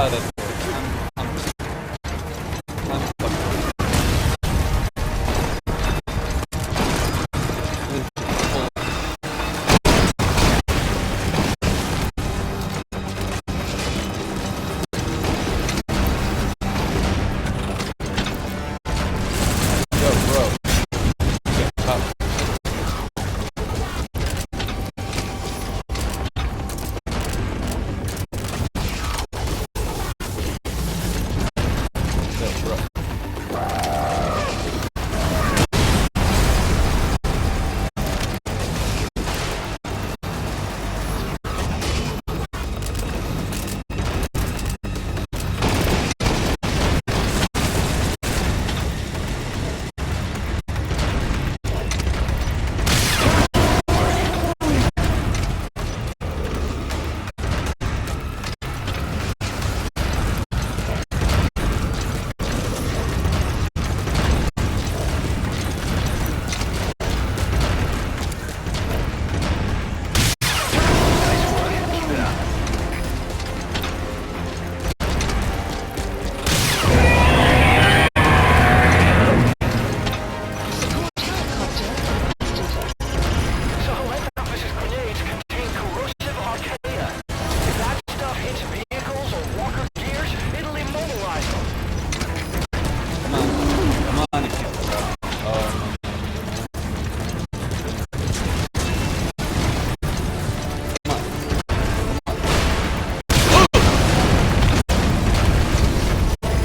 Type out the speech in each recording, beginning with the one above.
out of here. I'm fucking... This is bull- Yo, bro. Get up. Yo, bro. Sahelanthropus' grenades contain corrosive archaea. If that stuff hits vehicles or walker gears, it'll immobilize them. Come on. Come on, you can't stop. Oh, no.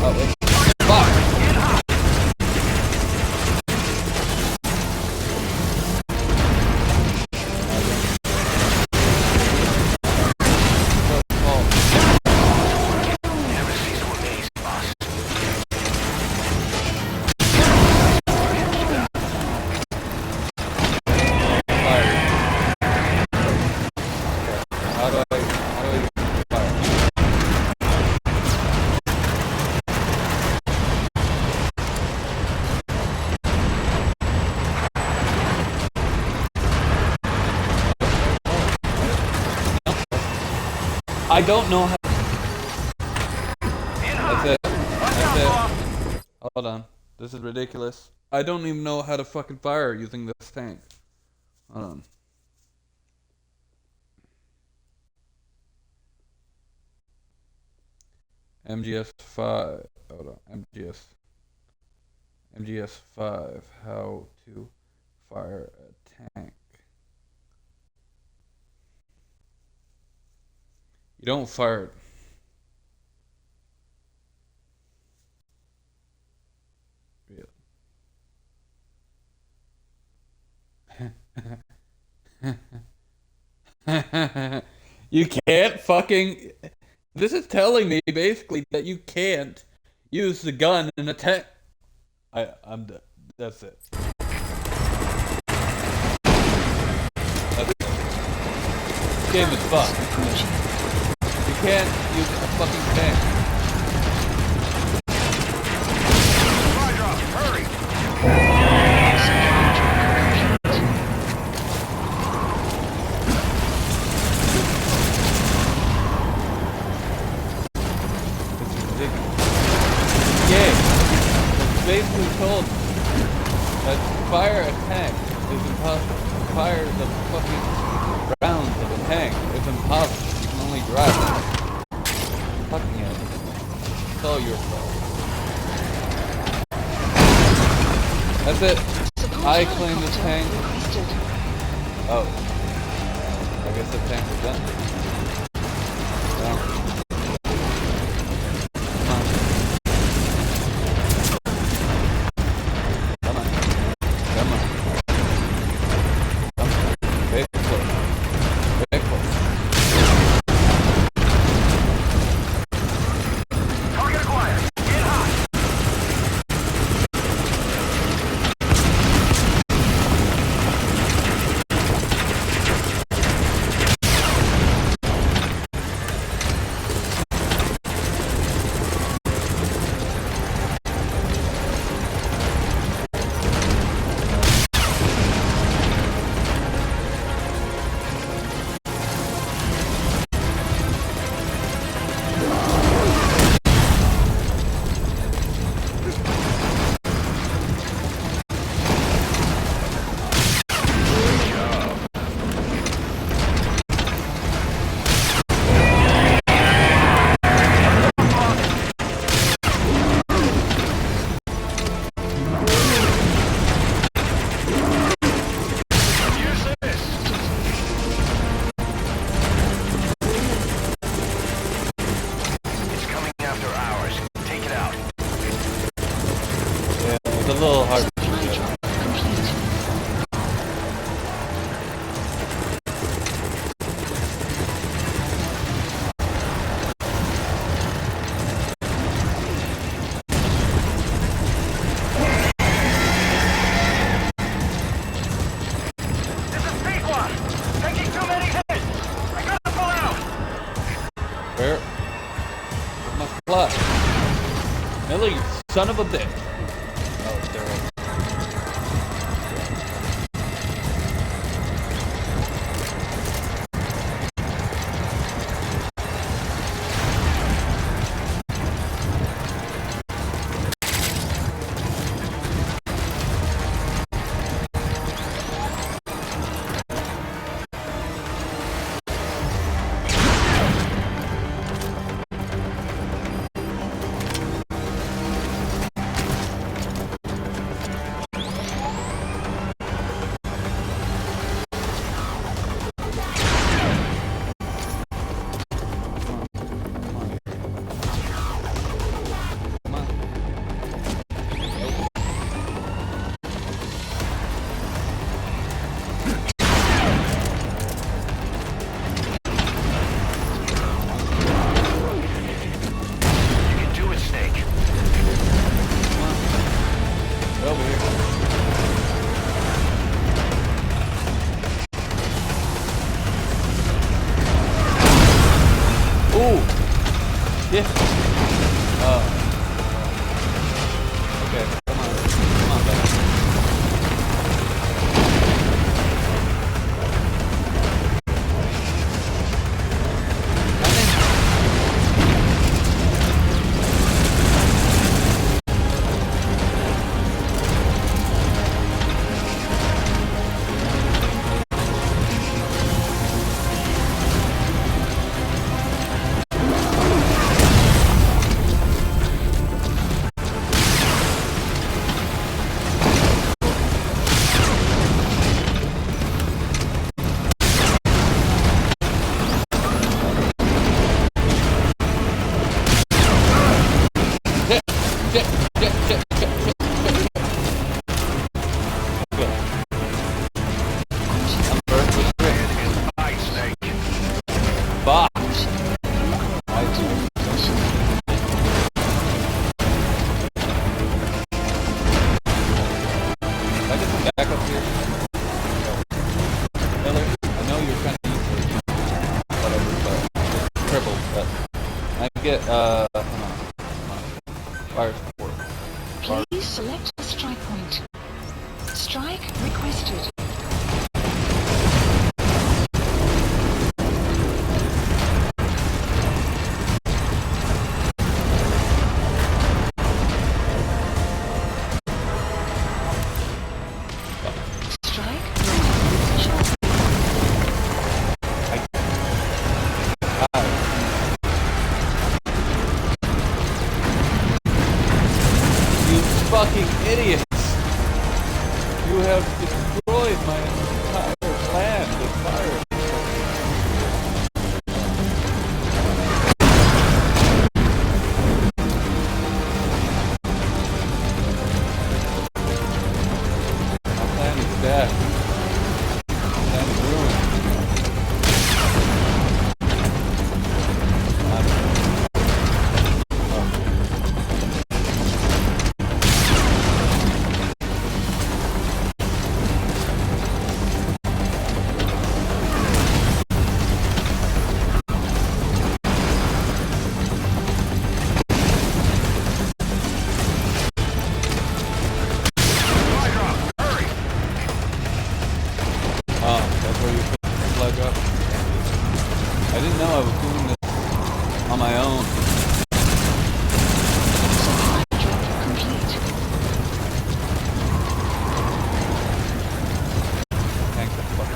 Oh, wait. Fuck! Never cease to amaze us. Fire. How do I fire? I don't know how. That's it. That's it. Hold on. This is ridiculous. I don't even know how to fucking fire using this tank. Hold on. MGS5. Hold on. MGS5. How to fire a tank. You don't fire it. You can't fucking. This is telling me basically that you can't use the gun in a tank. I'm done. That's it. That's it. This game is fucked. You can't use a fucking tank. Supply drop, hurry! It's ridiculous. Game is basically told that to fire a tank is impossible. To fire the fucking rounds of a tank is impossible. You can only drive it. Fucking hell. It's all your fault. That's it. I claim this tank. Oh. I guess the tank is done. Well. Come on. Come on. Come on. Very close. Very close. Target acquired. Get hot! a little hard to Supply do. drop complete. This is Pequa! Taking too many hits! I gotta pull out! Where's my supply? Millie, you son of a bitch. Oh, they're right. You can do it, Snake. Over here. Ooh! Yeah. Okay, come on. Come on, back. Bye, Snake. Bye. I get some back up here. Miller, I know you're trying to use whatever, but triple, but I get, hold on. Fire support. Please select a strike point. Strike requested. Strike ready. Shot. You fucking idiots! You have destroyed my entire plan with fire. My plan is dead. My plan is ruined. That's where you put the plug up. I didn't know I was doing this on my own. Supply drop complete. Thanks, fuck.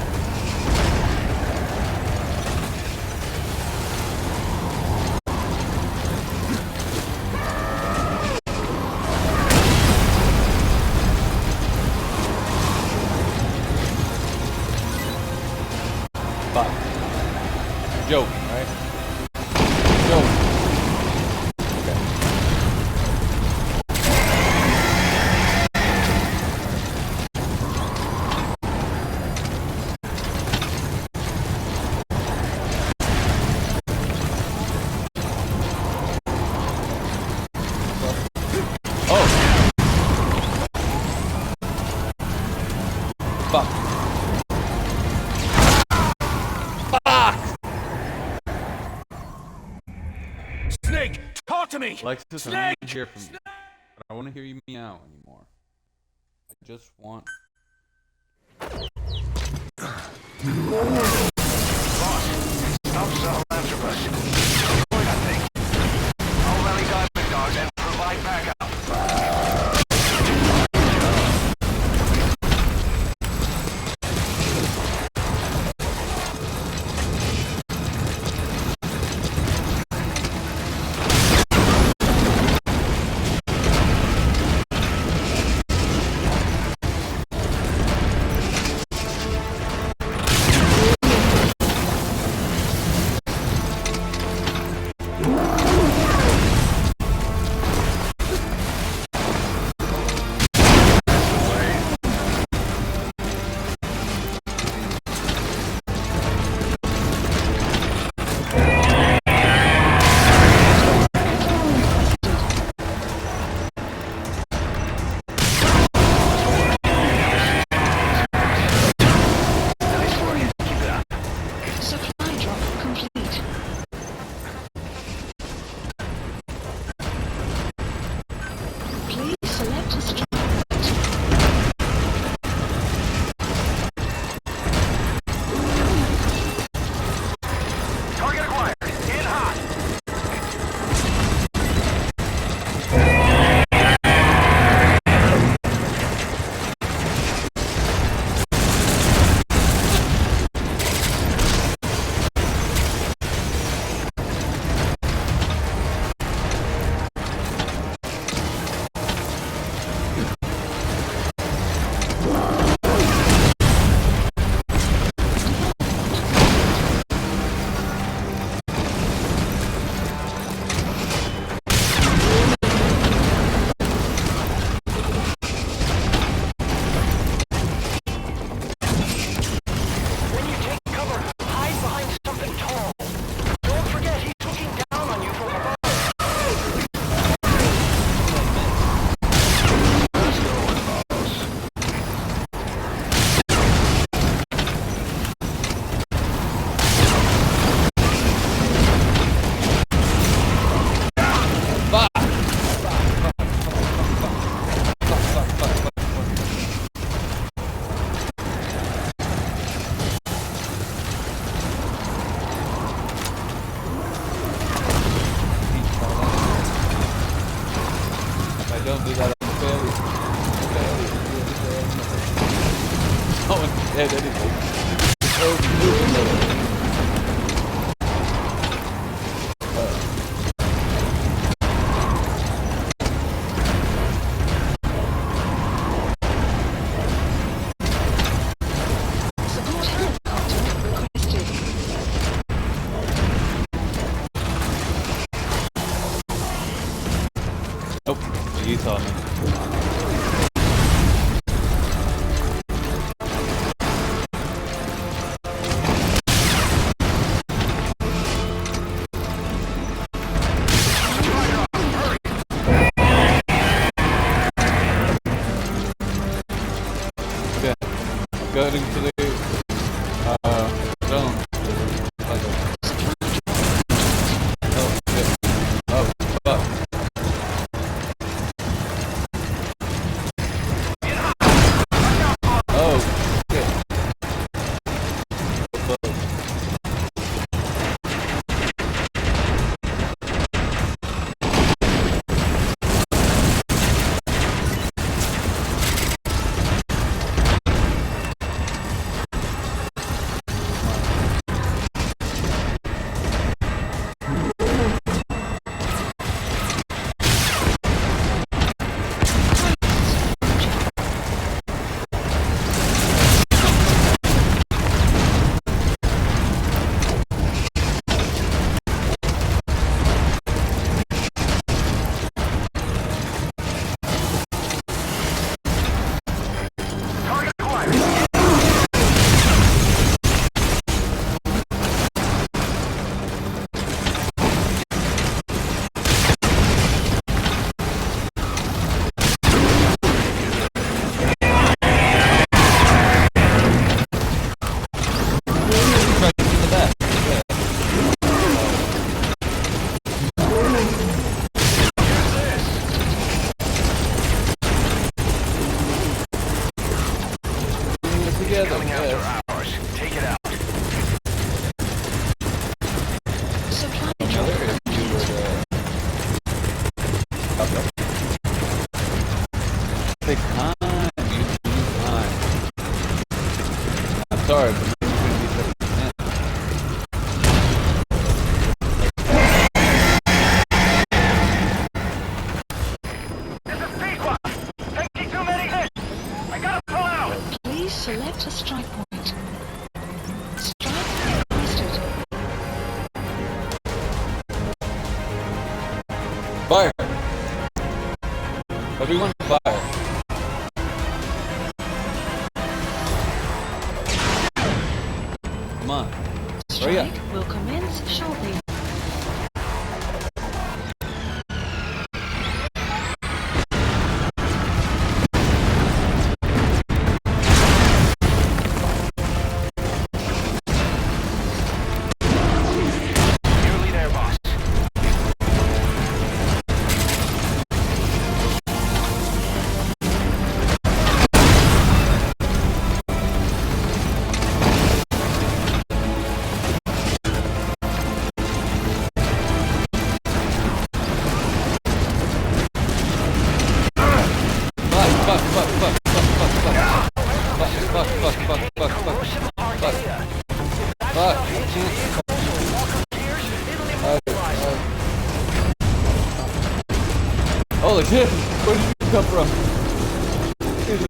Bye. Joke, right? Joke. Oh! Fuck. Fuck! Snake, talk to me! Alexis, I don't want to hear from you. But I want to hear you meow anymore. I just want... Boss, stop Sahelanthropus. Destroy that thing. I'll rally diving dogs and provide backup. Supply drop complete. Please select a strike point. Target acquired. In hot. When you take cover, hide behind something tall. Don't forget he's looking down on you from above. Let's go, boss. Fuck! If I don't do that, I'm fairly. No one's dead anyway. Oh, Support helicopter requested. nope, you saw me. Okay, going to the zone. Oh, shit. Oh, fuck. Oh, shit. sorry, but maybe you're gonna be second command. This is Pequot. Taking too many hits. I gotta pull out. Please select a strike point. Strike requested. Fire! Everyone fire. Come on. Hurry up. Strike will commence shortly. Nearly there, boss. Holy shit! Where did you come from? Jesus.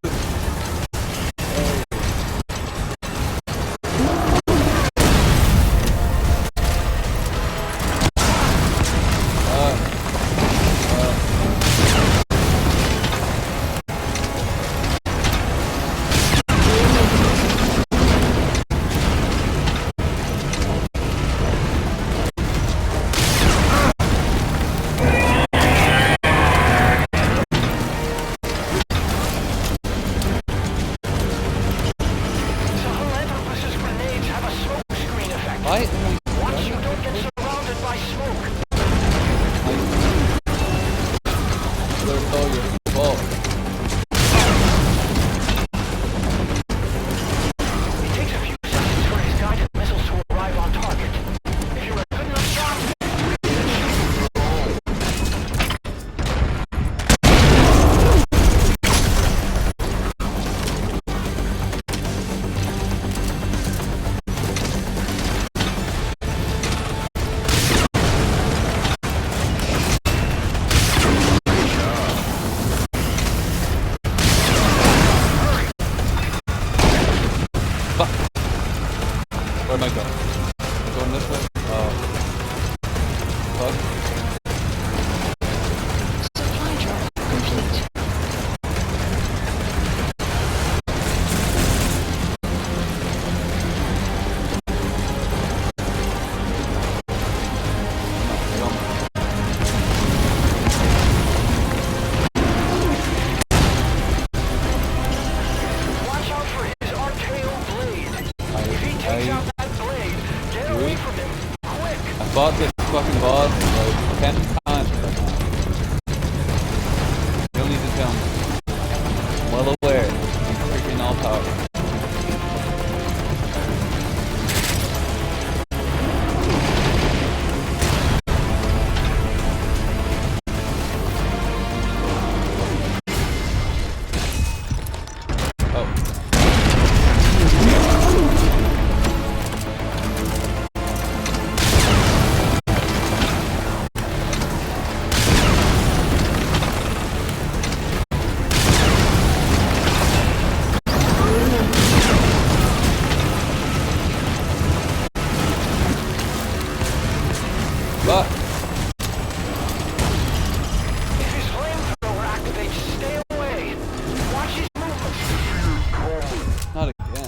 Sahelanthropus's grenades have a smoke screen effect. Why? Watch you don't get surrounded by smoke. It's all your fault. It takes a few seconds for his guided missiles to arrive on target. If you're a good enough shot, Where am I going? I'm going this way? Fuck. Supply drop complete. watch out for his RKO blade. If he takes out that blade, get away from him. Quick! I fought this fucking boss like 10 times right now. You don't need to tell me. I'm well aware. I'm freaking all powerful. But If his flamethrower activates, stay away. Watch his movements. not again.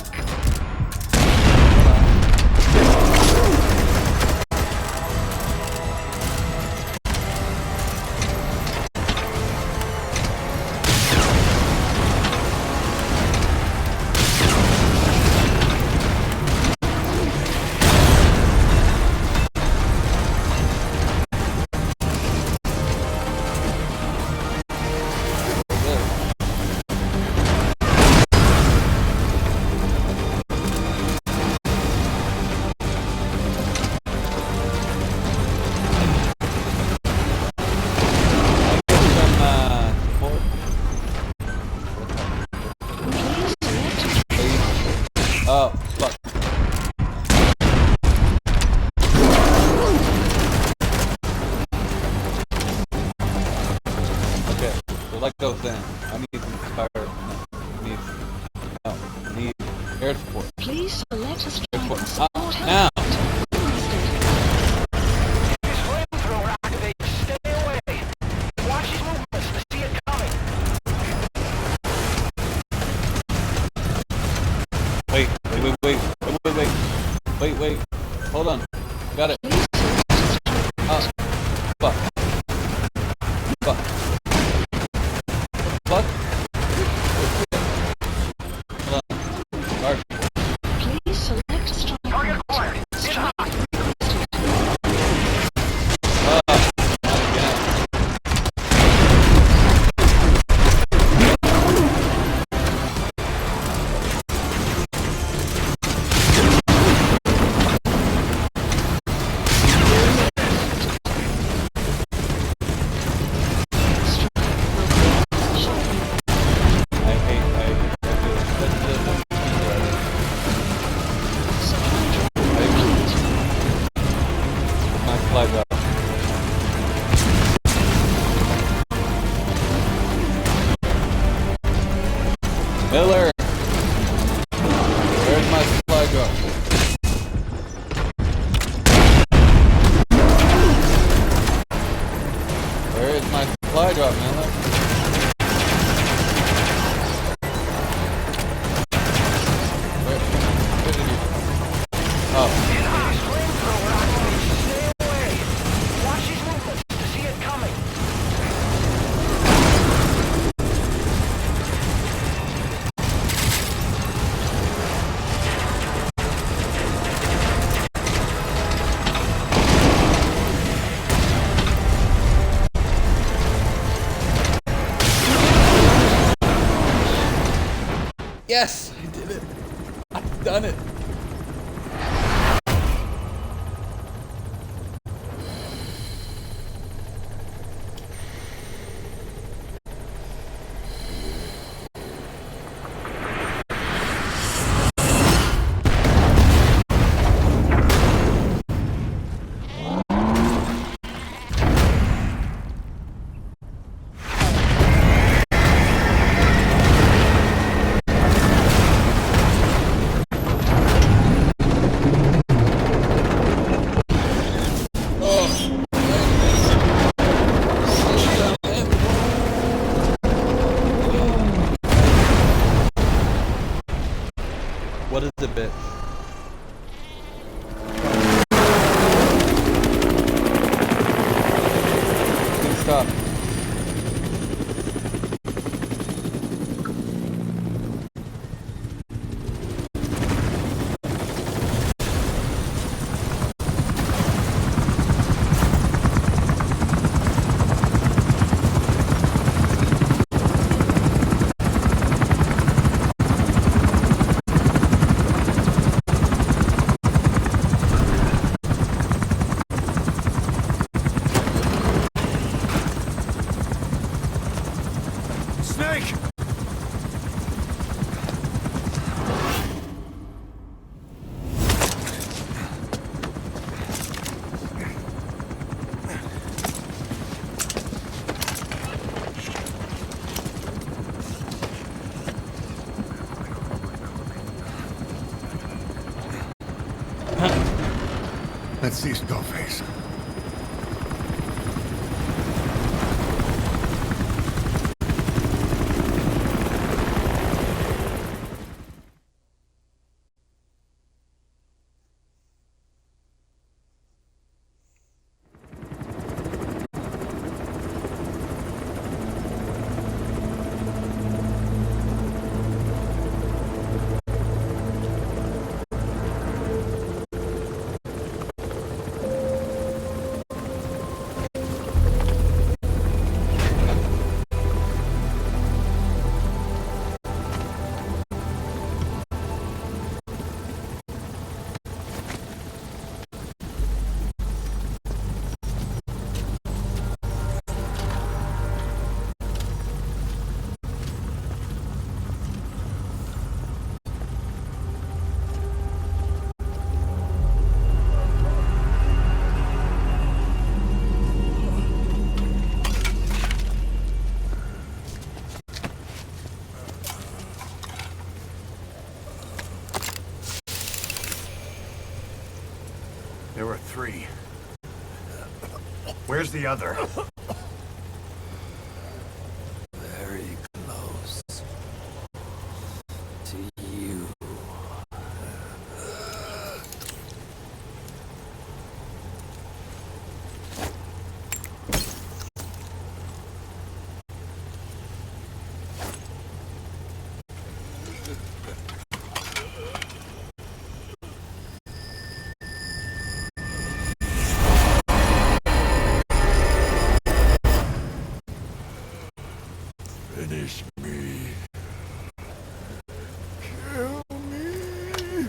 Oh, fuck. like I was saying, I need some fire. I need air support. Please select a strike Air point. support. Support Now! His flamethrower activated. Stay away. Watch his movements to see it coming. Wait. Hold on. Got it. Fuck. Fuck. Fuck. Hold on. Fire. Please select a strike Target point. acquired. Get hot. Yeah. Miller! Where's my supply drop? Where is my supply drop, Miller? Where did you? Oh. Get hot. His flamethrower activated. Stay away. Watch his movements to see it coming. Yes! I did it! I've done it! What is the bit? Please stop. Snake! Let's see Skullface. Where's the other? Very close to you. Finish me. Kill me.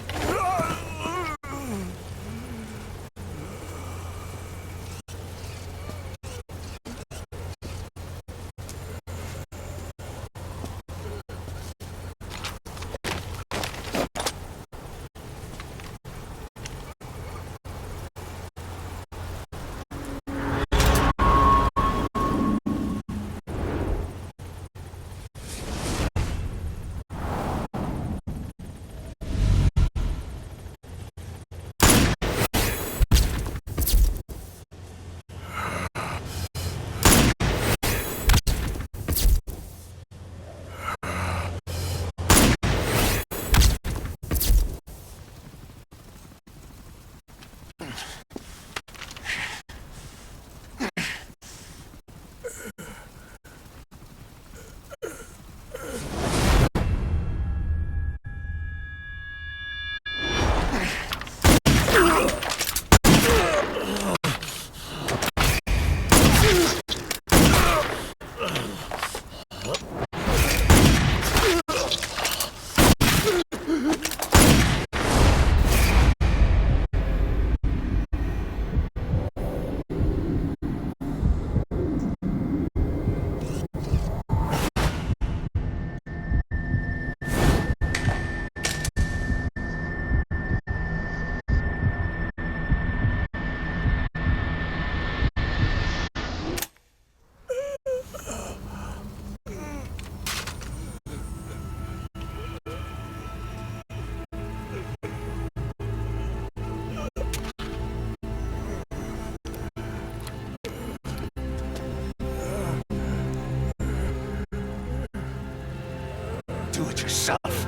Do it yourself.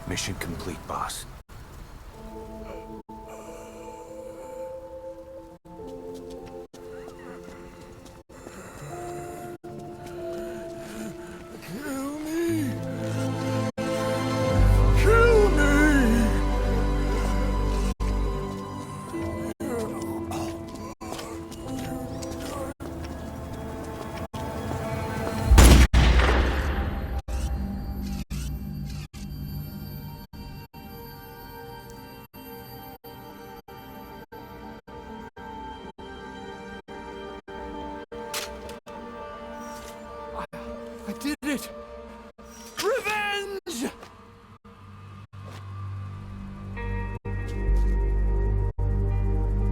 Mission complete, boss. Kill me. Kill me. I did it! Revenge!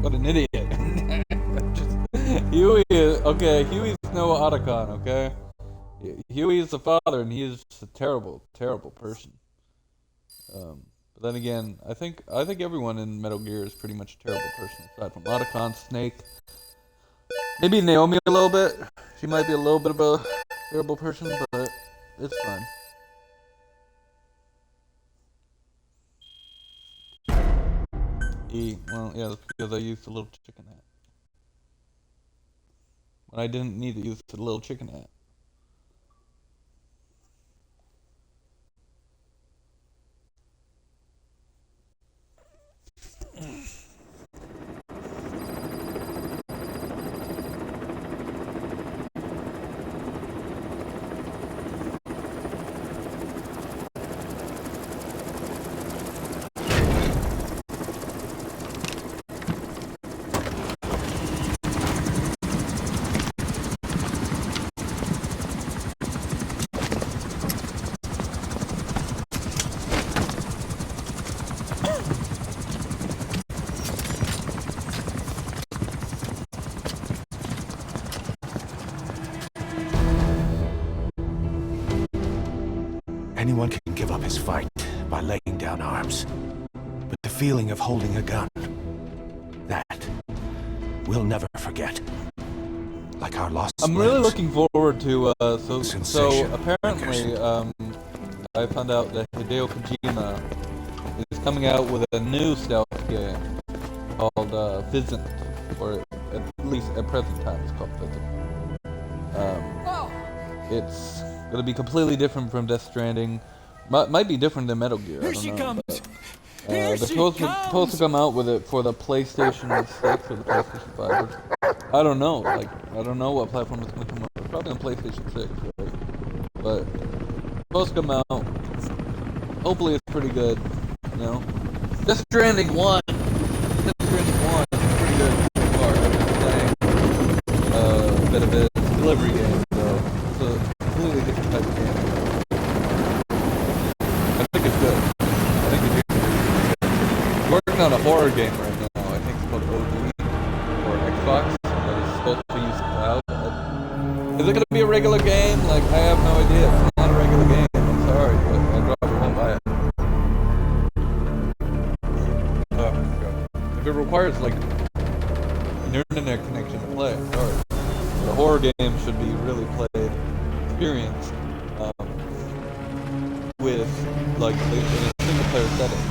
What an idiot. Huey is, okay, Huey's no Otacon, okay? Huey is the father, and he is a terrible, terrible person. But then again, I think everyone in Metal Gear is pretty much a terrible person, aside from Otacon, Snake. Maybe Naomi a little bit. She might be a little bit of a terrible person, but it's fine. Well, yeah, that's because I used a little chicken hat. When I didn't need to use the little chicken hat. Anyone can give up his fight by laying down arms. But the feeling of holding a gun, that we'll never forget. Like our lost I'm really limbs. looking forward to so Sensation, apparently I found out that Hideo Kojima is coming out with a new stealth game called Physant, or at least at present time it's called Physant. It's gonna be completely different from Death Stranding. Might be different than Metal Gear. Here I don't she know, comes. but, Here they're she supposed to come out with it for the PlayStation 6 or the PlayStation 5. Which, I don't know. Like, I don't know what platform it's gonna come out. It's probably on PlayStation 6, right? But it's supposed to come out. Hopefully, it's pretty good. You know, Death Stranding 1. Death Stranding 1 is pretty good so far. I've been playing a bit of it. It's a delivery game, so it's a completely different type of game. I think it's good. I think it's good. Working on a horror game right now. I think it's called OD or Xbox. That is supposed to use cloud. Is it gonna be a regular game? Like, I have no idea. It's not a regular game. I'm sorry, but I probably won't buy it. Oh my god. If it requires like an internet connection to play, I'm sorry. But a horror game should be really played, experienced, with like in a single player setting.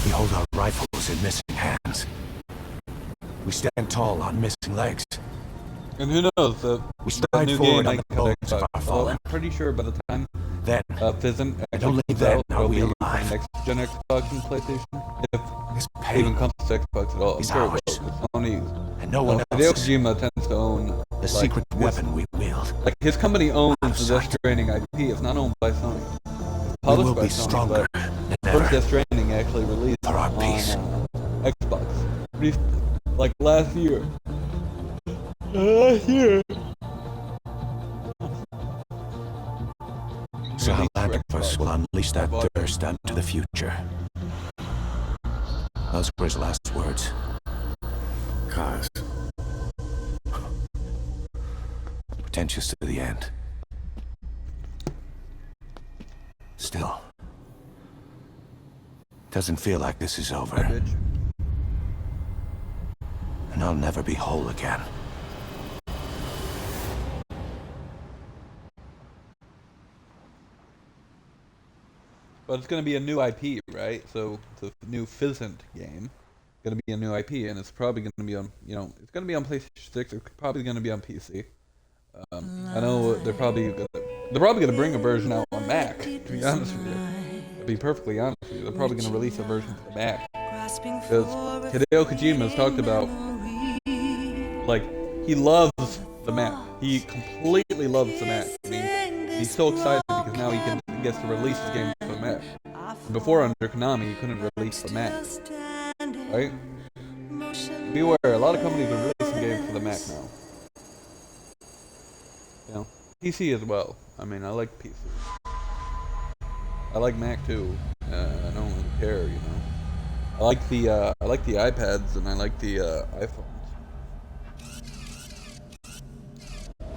We hold our rifles in missing hands. We stand tall on missing legs. And who knows? The stride new forward game on might the come bones back. of our Well, fallen. I'm pretty sure by the time Then, Physant and actually only comes then out, are it'll we be on alive. next gen Xbox and PlayStation. If this it pain even comes to Xbox at all. I'm is sure it ours. will. 'Cause Sony, and no one Hideo else's. Kojima tends to own The secret weapon we wield. like his company owns Out of the Death sight. Stranding IP. It's not owned by Sony. It's We published will by be Sony, stronger but than first ever. Death Stranding actually released For our on peace. Xbox. Like last year. Last year. Sahelanthropus will unleash that thirst unto the future. Those were his last words. Cause. Pretentious to the end. Still. Doesn't feel like this is over. Bitch. And I'll never be whole again. But it's gonna be a new IP, right? So the new Physant game, gonna be a new IP, and it's probably gonna be on, it's gonna be on PlayStation 6. It's probably gonna be on PC. I know they're probably gonna bring a version out on Mac. To be honest with you, to be perfectly honest with you, they're probably gonna release a version for the Mac because Hideo Kojima has talked about like he loves the Mac. He completely loves the Mac. I mean, he's so excited because now he gets to release his game for the Mac. Before under Konami, he couldn't release the Mac, right? Beware, a lot of companies are releasing games for the Mac now. PC as well. I mean, I like PC. I like Mac too. I don't really care, I like the iPads and I like the iPhones.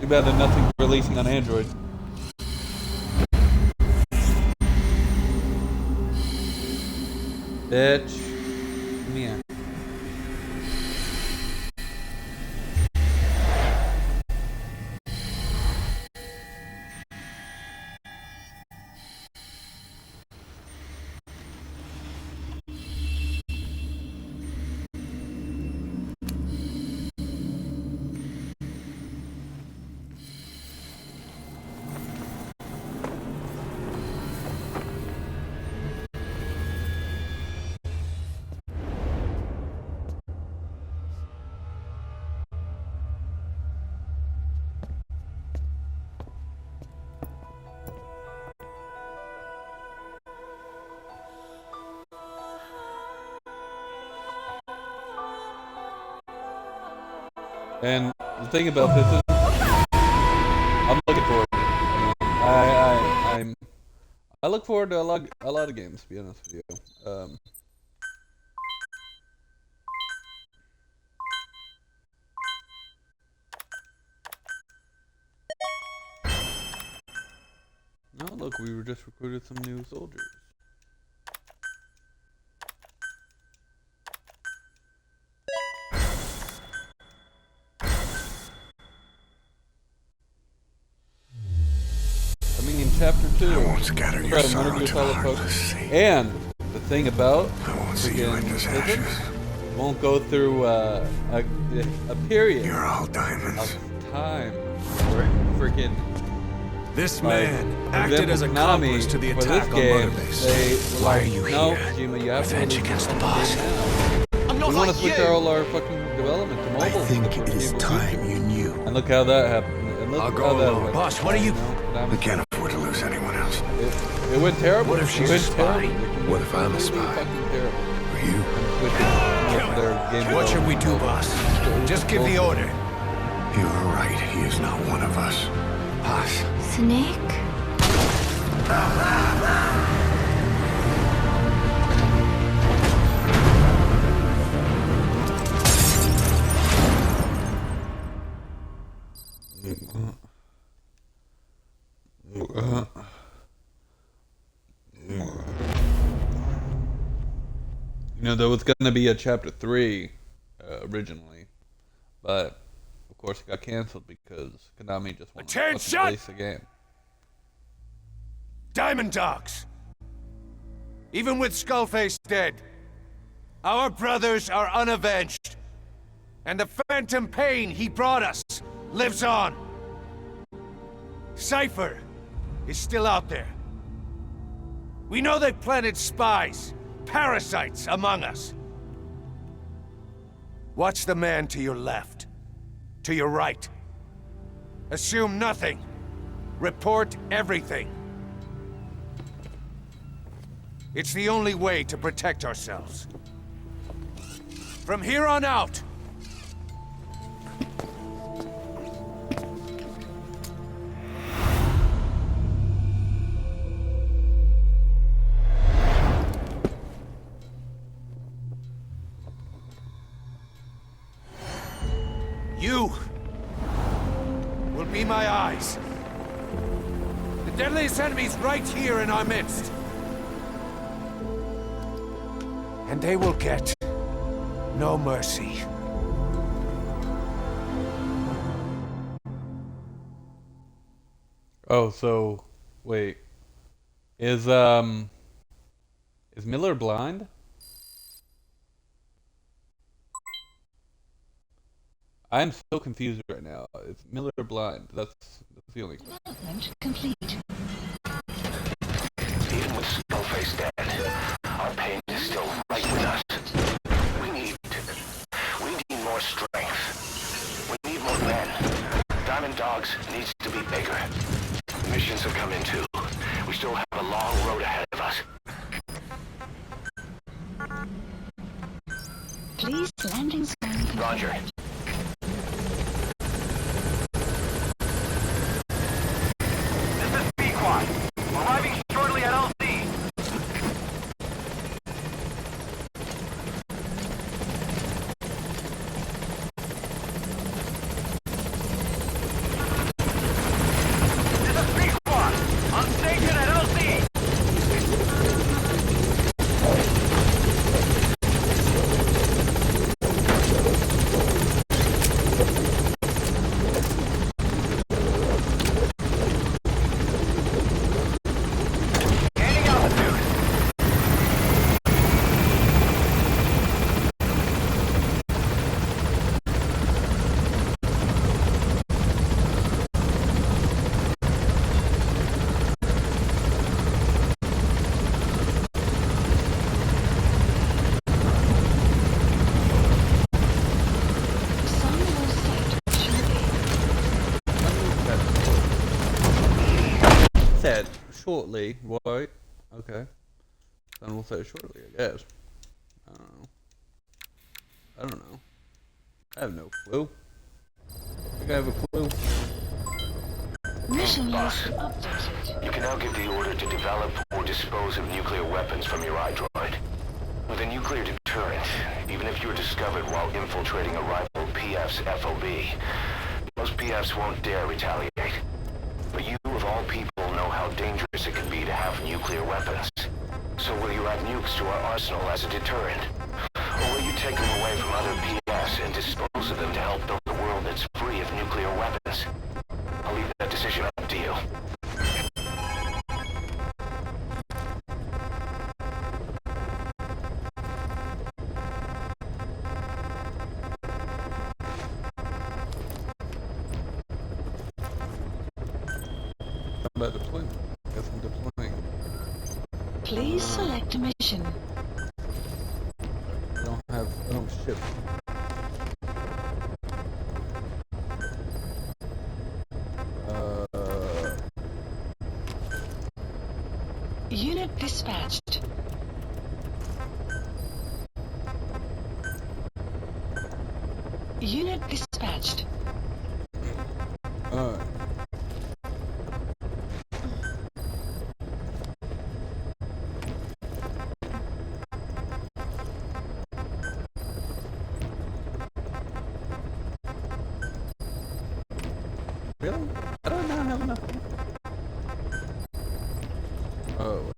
Too bad that nothing's releasing on Android. Bitch. Come here. And the thing about this is, I'm looking forward to it. I look forward to a lot of games, to be honest with you. Oh, look, we were just recruited some new soldiers. Coming in chapter 2. I won't scatter your Right, I'm sorrow gonna do to a the solid heartless focus. sea. And the thing about I won't see you in this freaking ashes. won't go through a period You're all of diamonds. time where freaking This like, man for acted example, as a Konami, accomplice to the for this attack on game, Mother Base. they were Why like, are you no, here? Kojima, you have Revenge to against the release boss. the game now. I'm not We want to like switch you. all our fucking development to mobile. I think for the it is foreseeable time future. you knew. And look how that happened. And look I'll how go that alone. went. Boss, what are you- Konami- We can't afford to lose anyone else. It went terrible. What if she's it a went spy? terrible. What if I'm a Completely spy? fucking terrible. For you, Switching their game What should we do, development. boss? Just give the order. you are right. He is not one of us. Boss. Snake? You know, there was going to be a chapter 3 originally, but of course it got canceled because Konami just wanted to fucking Attention! release the game. Diamond Dogs! Even with Skullface dead, our brothers are unavenged. And the phantom pain he brought us lives on. Cypher is still out there. We know they've planted spies, parasites among us. Watch the man to your left, to your right. Assume nothing. Report everything. It's the only way to protect ourselves. From here on out, you will be my eyes. The deadliest enemy's right here in our midst. And they will get no mercy. Oh, so wait. Is Miller blind? I'm so confused right now. Is Miller blind? That's the only question. Development complete. Even with Skullface dead, our pain is still right with us. We need more strength. We need more men. Diamond Dogs needs to be bigger. Missions have come in too. We still have a long road ahead of us. Please landing zone. Roger. This is Pequod. Arriving shortly at LZ. This is Pequod. On station at LZ. Gaining altitude. Sun will set shortly. Said shortly. Right. Okay. Then we'll say shortly, I guess. I don't know. I have no clue. think I have a clue. Mission Boss. list updated. You can now give the order to develop or dispose of nuclear weapons from your iDroid. With a nuclear deterrent, even if you're discovered while infiltrating a rival PF's FOB, most PFs won't dare retaliate. But you, of all people, know how dangerous it can be to have nuclear weapons. So will you add nukes to our arsenal as a deterrent? Or will you take them away from other PFs and dispose of them to help build a world that's free of nuclear weapons? I'll leave that decision up to you. How about deployment? Guess I'm deploying. Please select a mission. I don't have. Oh shit. Unit dispatched. Unit dispatched. Uh. Really? I don't now have enough. Oh.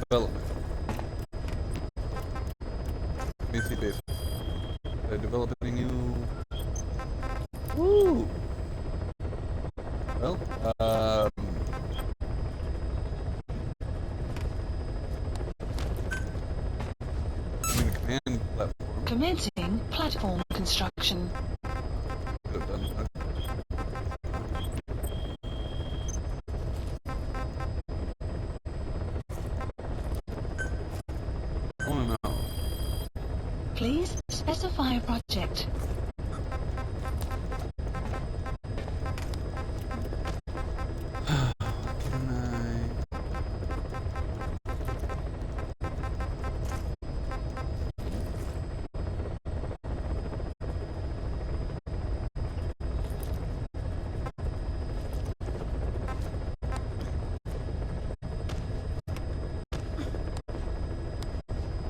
Development. BC base. They're developing new. Woo! Well, I mean, command platform. Commencing platform construction. Could have done that. I wanna know. Please specify a project. Can I?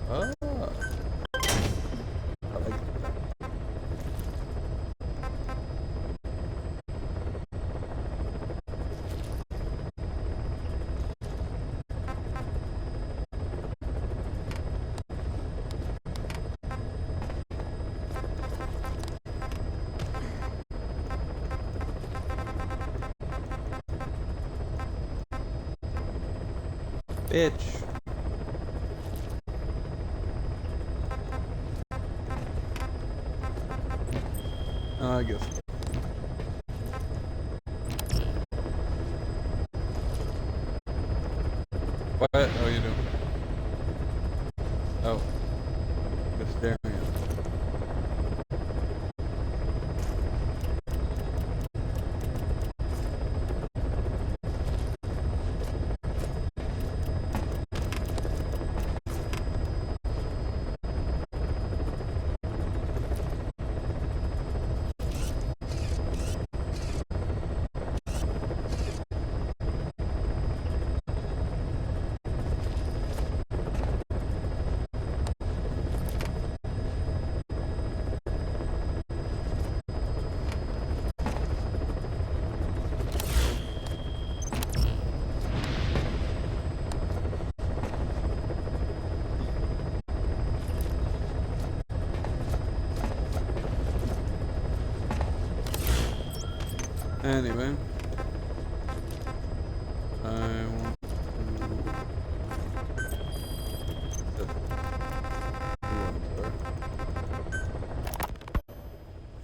Ah. I like that. Bitch. I guess. What? Oh, you do. Oh. Just staring at it. Anyway, I want to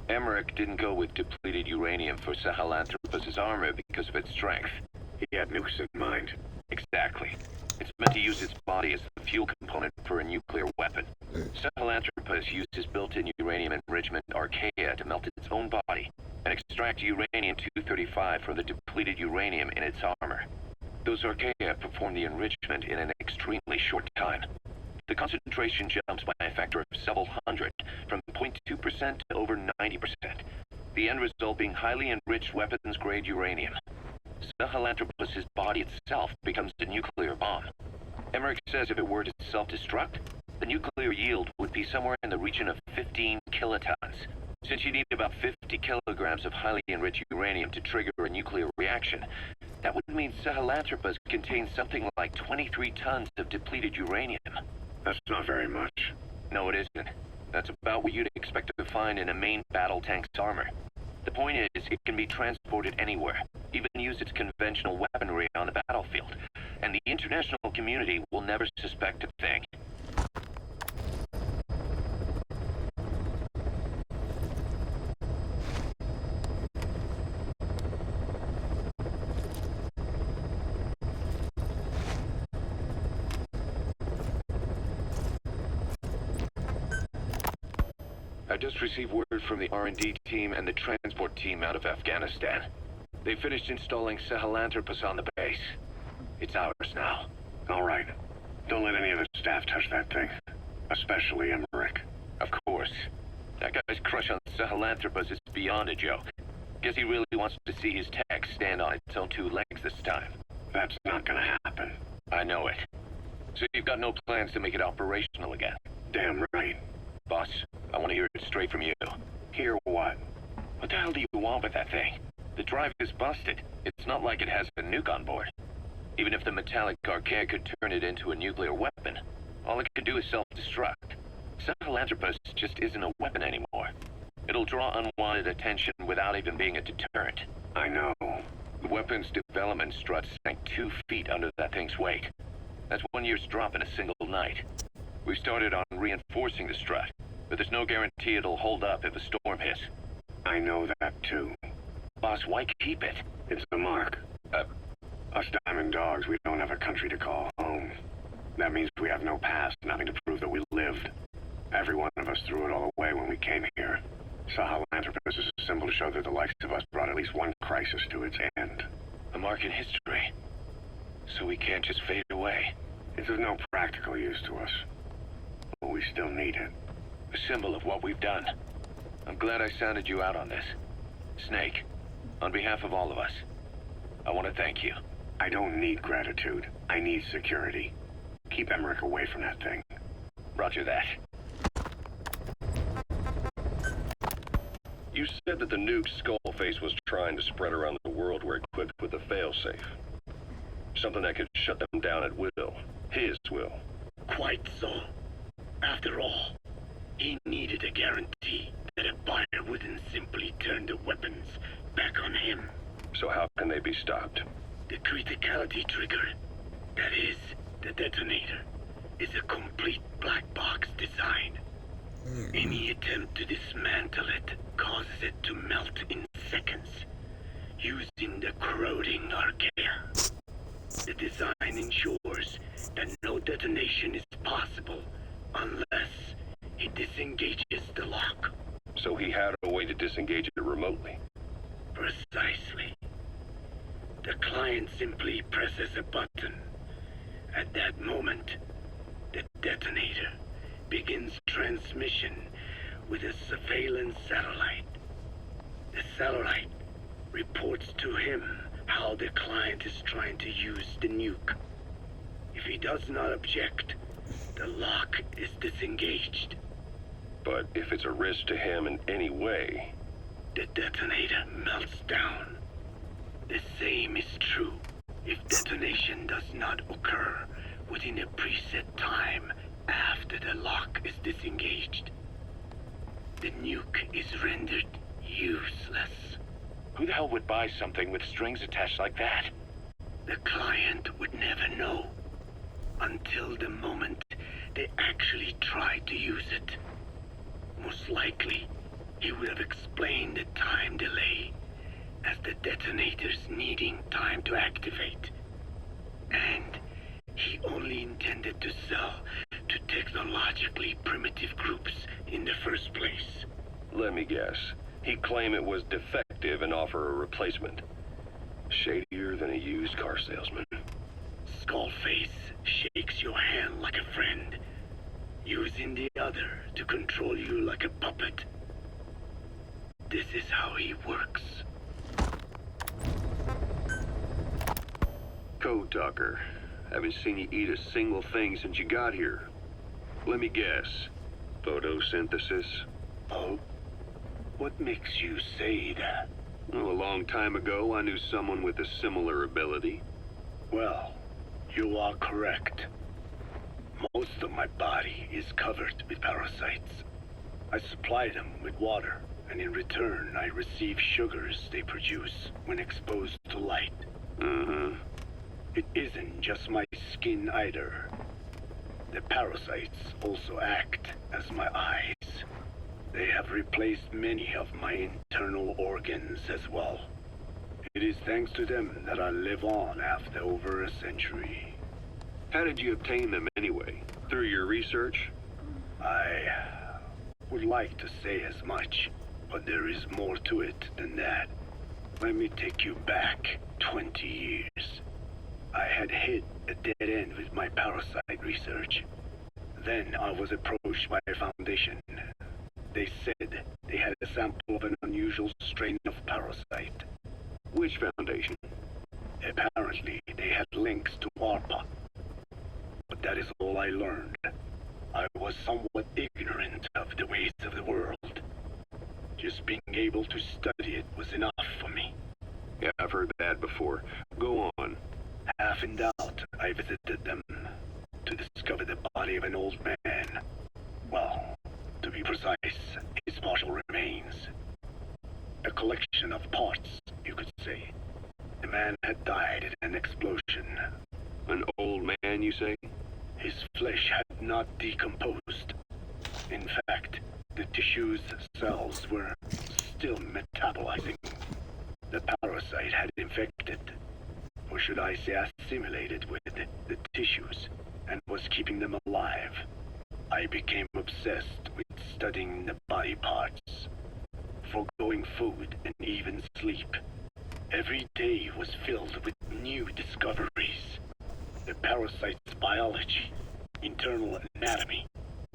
Emmerich didn't go with depleted uranium for Sahelanthropus' armor because of its strength. He had nukes in mind. Exactly. It's meant to use its body as the fuel component for a nuclear weapon. Sahelanthropus used his built-in uranium enrichment archaea to melt its own body and extract uranium-235 from the depleted uranium in its armor. Those archaea perform the enrichment in an extremely short time. The concentration jumps by a factor of several hundred, from 0.2% to over 90%. The end result being highly enriched weapons-grade uranium. Sahelanthropus' body itself becomes a nuclear bomb. Emmerich says if it were to self-destruct, the nuclear yield would be somewhere in the region of 15 kilotons. Since you need about 50 kilograms of highly enriched uranium to trigger a nuclear reaction, that would mean Sahelanthropus contains something like 23 tons of depleted uranium. That's not very much. No, it isn't. That's about what you'd expect to find in a main battle tank's armor. The point is, it can be transported anywhere, even use its conventional weaponry on the battlefield, and the international community will never suspect a thing. I just received word from the R&D team and the transport team out of Afghanistan. They finished installing Sahelanthropus on the base. It's ours now. All right. Don't let any of the staff touch that thing. Especially Emmerich. Of course. That guy's crush on Sahelanthropus is beyond a joke. Guess he really wants to see his tech stand on its own two legs this time. That's not gonna happen. I know it. So you've got no plans to make it operational again? Damn right. Boss, I want to hear it straight from you. Hear what? What the hell do you want with that thing? The drive is busted. It's not like it has a nuke on board. Even if the metallic Archaea could turn it into a nuclear weapon, all it could do is self-destruct. Sahelanthropus just isn't a weapon anymore. It'll draw unwanted attention without even being a deterrent. I know. The weapons development strut sank 2 feet under that thing's weight. That's 1 year's drop in a single night. We started on reinforcing the strut, but there's no guarantee it'll hold up if a storm hits. I know that too. Boss, why keep it? It's a mark. Us diamond dogs, we don't have a country to call home. That means we have no past, nothing to prove that we lived. Every one of us threw it all away when we came here. Sahelanthropus is a symbol to show that the likes of us brought at least one crisis to its end. A mark in history. So we can't just fade away. It's of no practical use to us. But we still need it. A symbol of what we've done. I'm glad I sounded you out on this. Snake, on behalf of all of us, I want to thank you. I don't need gratitude. I need security. Keep Emmerich away from that thing. Roger that. You said that the nuke Skullface was trying to spread around the world were equipped with a failsafe. Something that could shut them down at will. His will. Quite so. After all, he needed a guarantee that a buyer wouldn't simply turn the weapons back on him. So how can they be stopped? The criticality trigger, that is, the detonator, is a complete black box design. Any attempt to dismantle it causes it to melt in seconds, using the corroding Archaea. The design ensures that no detonation is possible unless he disengages the lock. So he had a way to disengage it remotely. Precisely. The client simply presses a button. At that moment, the detonator begins transmission with a surveillance satellite. The satellite reports to him how the client is trying to use the nuke. If he does not object, the lock is disengaged. But if it's a risk to him in any way... The detonator melts down. The same is true if detonation does not occur within a preset time after the lock is disengaged. The nuke is rendered useless. Who the hell would buy something with strings attached like that? The client would never know until the moment they actually try to use it. Most likely, he would have explained the time delay as the detonators needing time to activate. And he only intended to sell to technologically primitive groups in the first place. Let me guess. He'd claim it was defective and offer a replacement. Shadier than a used car salesman. Skullface shakes your hand like a friend, using the other to control you like a puppet. This is how he works. Code Talker. Haven't seen you eat a single thing since you got here. Let me guess. Photosynthesis? Oh? What makes you say that? Well, a long time ago, I knew someone with a similar ability. Well, you are correct. Most of my body is covered with parasites. I supply them with water, and in return I receive sugars they produce when exposed to light. It isn't just my skin either. The parasites also act as my eyes. They have replaced many of my internal organs as well. It is thanks to them that I live on after over a century. How did you obtain them anyway? Through your research? I would like to say as much, but there is more to it than that. Let me take you back 20 years. I had hit a dead end with my parasite research. Then I was approached by a foundation. They said they had a sample of an unusual strain of parasite. Which foundation? Apparently, they had links to ARPA. But that is all I learned. I was somewhat ignorant of the ways of the world. Just being able to study it was enough for me. Yeah, I've heard that before. Go on. Half in doubt, I visited them to discover the body of an old man. Well, to be precise, his partial remains. A collection of parts, you could say. The man had died in an explosion. An old man, you say? His flesh had not decomposed. In fact, the tissue's cells were still metabolizing. The parasite had infected, or should I say assimilated with the tissues, and was keeping them alive. I became obsessed with studying the body parts, foregoing food and even sleep. Every day was filled with new discoveries. The parasite's biology, internal anatomy,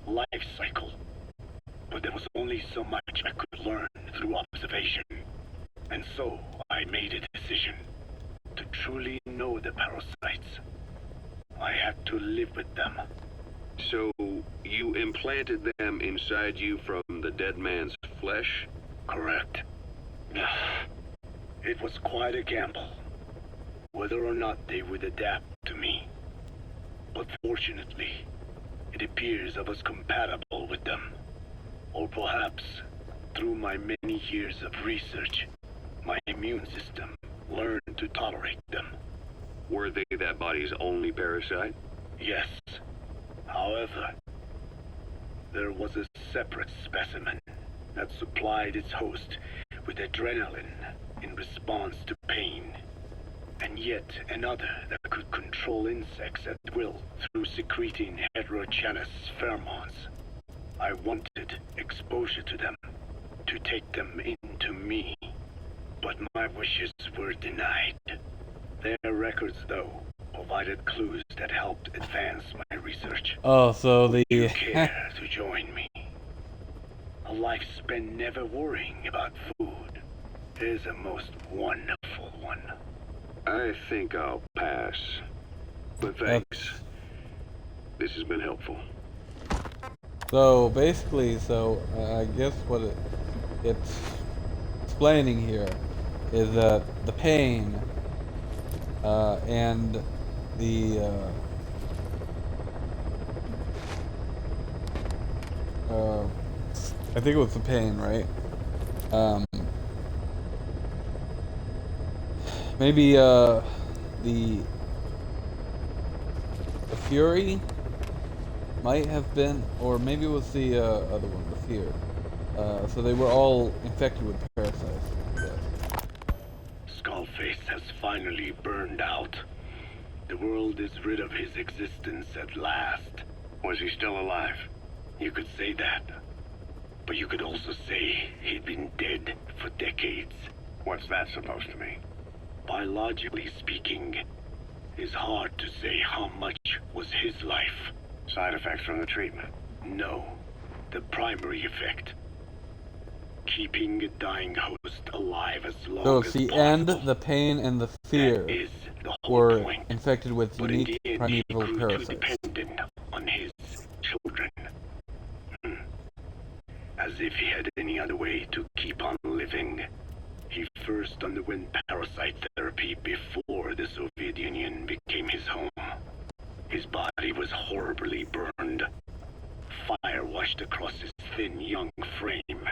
life cycle. But there was only so much I could learn through observation. And so I made a decision. To truly know the parasites, I had to live with them. So, you implanted them inside you from the dead man's flesh? Correct. It was quite a gamble, whether or not they would adapt to me. But fortunately, it appears I was compatible with them. Or perhaps, through my many years of research, my immune system learned to tolerate them. Were they that body's only parasite? Yes. However, there was a separate specimen that supplied its host with adrenaline in response to pain, and yet another that could control insects at will through secreting heterogeneous pheromones. I wanted exposure to them, to take them into me, but my wishes were denied. Their records, though, provided clues that helped advance my research. Oh, so the... You care to join me? A life spent never worrying about food is a most wonderful one. I think I'll pass. But thanks. This has been helpful. So basically, I guess what it's explaining here is that the pain and the I think it was the pain, right? Maybe the fury might have been, or maybe it was the other one, the fear. So they were all infected with parasites, I guess. Skullface has finally burned out. The world is rid of his existence at last. Was he still alive? You could say that. But you could also say he'd been dead for decades. What's that supposed to mean? Biologically speaking, it's hard to say how much was his life. Side effects from the treatment. No, the primary effect. Keeping a dying host alive as long So as if the possible. end, the pain, and the fear That is the whole were point. infected with But in unique the end, primeval he grew too parasites. dependent on his children. As if he had any other way to keep on living. He first underwent parasite therapy before the Soviet Union became his home. His body was horribly burned. Fire washed across his thin young frame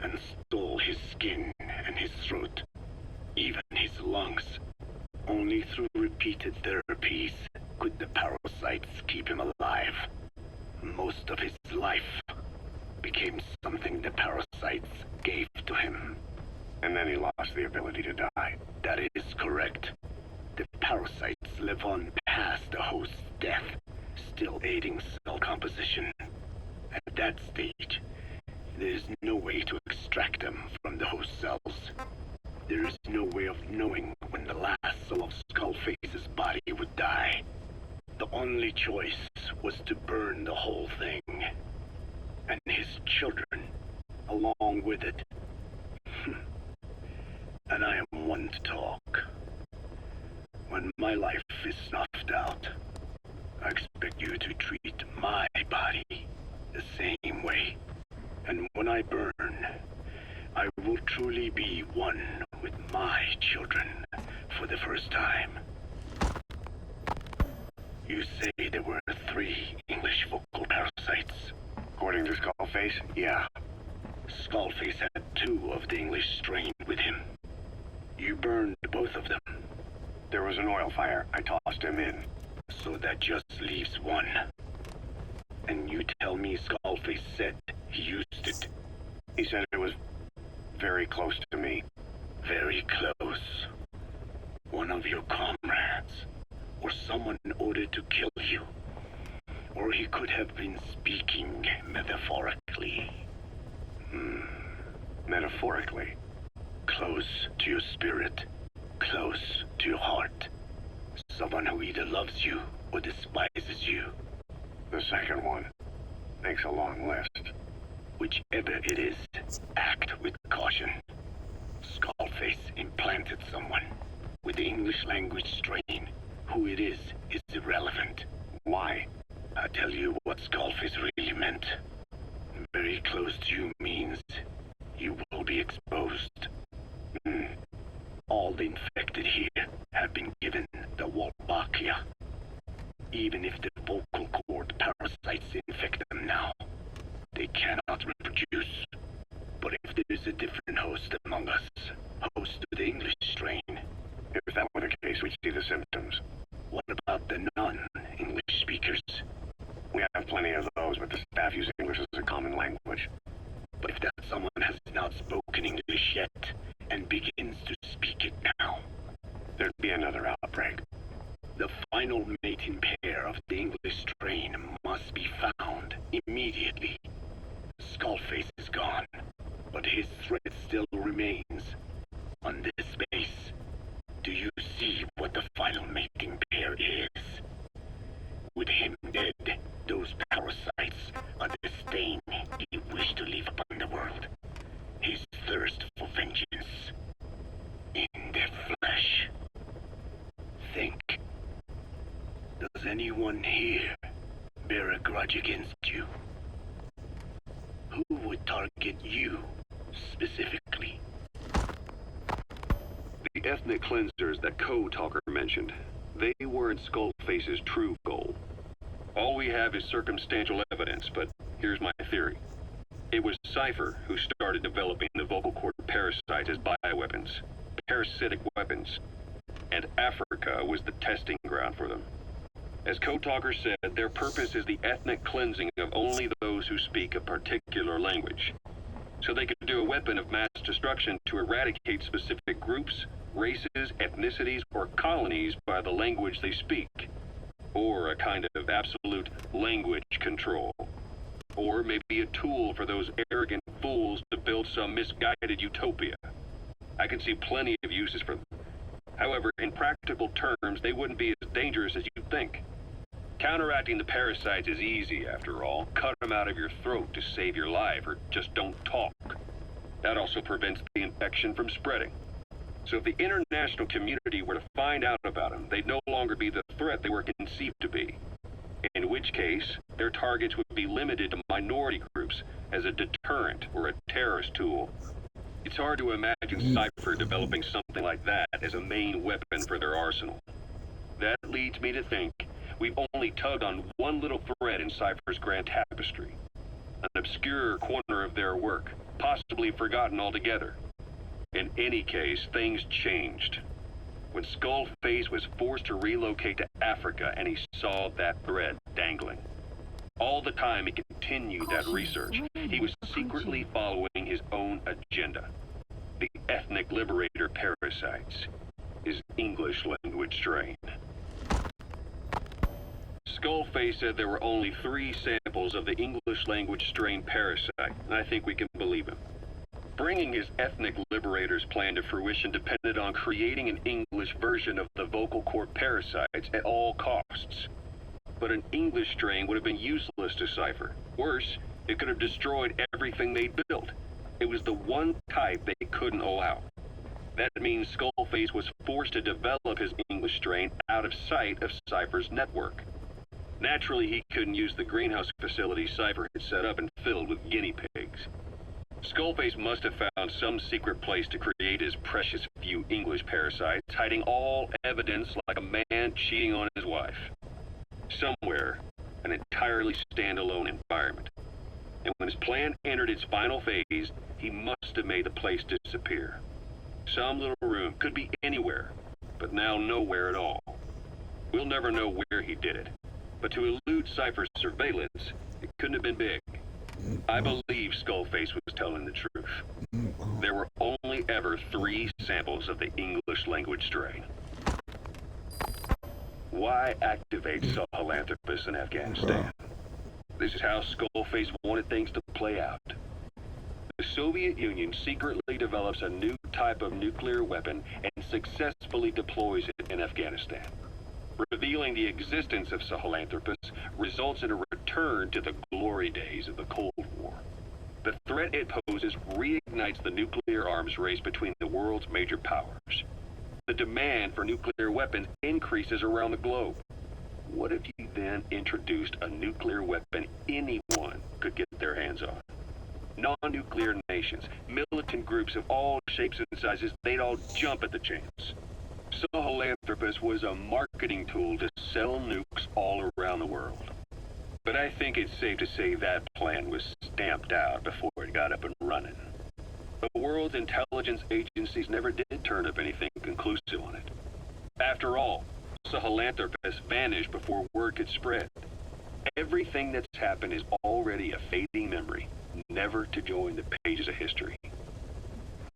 and stole his skin and his throat, even his lungs. Only through repeated therapies could the parasites keep him alive. Most of his life became something the parasites gave to him. And then he lost the ability to die. That is correct. The parasites live on past the host's death, still aiding cell composition. At that stage, there is no way to extract them from the host cells. There is no way of knowing when the last cell of Skullface's body would die. The only choice was to burn the whole thing. And his children, along with it. And I am one to talk. When my life is snuffed out, I expect you to treat my body the same way. And when I burn, I will truly be one with my children for the first time. You say there were 3 English vocal parasites. According to Skullface, yeah. Skullface had 2 of the English strain with him. You burned both of them. There was an oil fire. I tossed him in. So that just leaves 1. And you tell me Skullface said he used it. He said it was very close to me. Very close. One of your comrades. Or someone ordered to kill you. Or he could have been speaking metaphorically. Metaphorically? Close to your spirit. Close to your heart. Someone who either loves you or despises you. The second one. Makes a long list. Whichever it is, act with caution. Skullface implanted someone with the English language strain. Who it is irrelevant. Why? I tell you what Skullface really meant. Very close to you means you will be exposed. All the infected here have been given the Wolbachia. Even if the vocal cord parasites infect them now, they cannot reproduce. But if there is a different host among us, host to the English strain, If that were the case, we'd see the symptoms. what about the non-English speakers? We have plenty of those, but the staff use English as a common language. But if that someone has not spoken English yet, and begins to speak it now, There'd be another outbreak. the final mating pair of the English strain must be found immediately. Skullface is gone, but his threat still remains. On this base, do you see what the final mating pair is? With him dead, those parasites are the stain he wished to leave upon the world. His thirst for vengeance. In their flesh. Think. Does anyone here bear a grudge against you? Who would target you, specifically? The ethnic cleansers that Co-Talker mentioned, they weren't Skullface's true goal. All we have is circumstantial evidence, but here's my theory. It was Cypher who started developing the vocal cord parasites as bioweapons, parasitic weapons, and Africa was the testing ground for them. As Co-Talker said, their purpose is the ethnic cleansing of only those who speak a particular language. So they could do a weapon of mass destruction to eradicate specific groups, races, ethnicities, or colonies by the language they speak. Or a kind of absolute language control. Or maybe a tool for those arrogant fools to build some misguided utopia. I can see plenty of uses for them. However, in practical terms, they wouldn't be as dangerous as you'd think. Counteracting the parasites is easy, after all. Cut them out of your throat to save your life, or just don't talk. That also prevents the infection from spreading. So if the international community were to find out about them, they'd no longer be the threat they were conceived to be. In which case, their targets would be limited to minority groups as a deterrent or a terrorist tool. It's hard to imagine Cypher developing something like that as a main weapon for their arsenal. That leads me to think we've only tugged on one little thread in Cypher's grand tapestry. An obscure corner of their work, possibly forgotten altogether. In any case, things changed. When Skullface was forced to relocate to Africa and he saw that thread dangling. All the time he continued that research, he was secretly following his own agenda. The ethnic liberator parasites. His English language strain. Skullface said there were only 3 samples of the English language strain parasite, and I think we can believe him. Bringing his ethnic liberator's plan to fruition depended on creating an English version of the vocal cord parasites at all costs. But an English strain would have been useless to Cypher. Worse, it could have destroyed everything they built. It was the one type they couldn't allow. That means Skullface was forced to develop his English strain out of sight of Cypher's network. Naturally, he couldn't use the greenhouse facility Cypher had set up and filled with guinea pigs. Skullface must have found some secret place to create his precious few English parasites, hiding all evidence like a man cheating on his wife. Somewhere, an entirely standalone environment. And when his plan entered its final phase, he must have made the place disappear. Some little room, could be anywhere, but now nowhere at all. We'll never know where he did it. But to elude Cypher's surveillance, it couldn't have been big. I believe Skullface was telling the truth. There were only ever 3 samples of the English language strain. Why activate Sahelanthropus in Afghanistan? This is how Skullface wanted things to play out. The Soviet Union secretly develops a new type of nuclear weapon and successfully deploys it in Afghanistan. Revealing the existence of Sahelanthropus results in a return to the glory days of the Cold War. The threat it poses reignites the nuclear arms race between the world's major powers. The demand for nuclear weapons increases around the globe. What if you then introduced a nuclear weapon anyone could get their hands on? Non-nuclear nations, militant groups of all shapes and sizes, they'd all jump at the chance. Sahelanthropus was a marketing tool to sell nukes all around the world. But I think it's safe to say that plan was stamped out before it got up and running. The world's intelligence agencies never did turn up anything conclusive on it. After all, Sahelanthropus vanished before word could spread. Everything that's happened is already a fading memory, never to join the pages of history.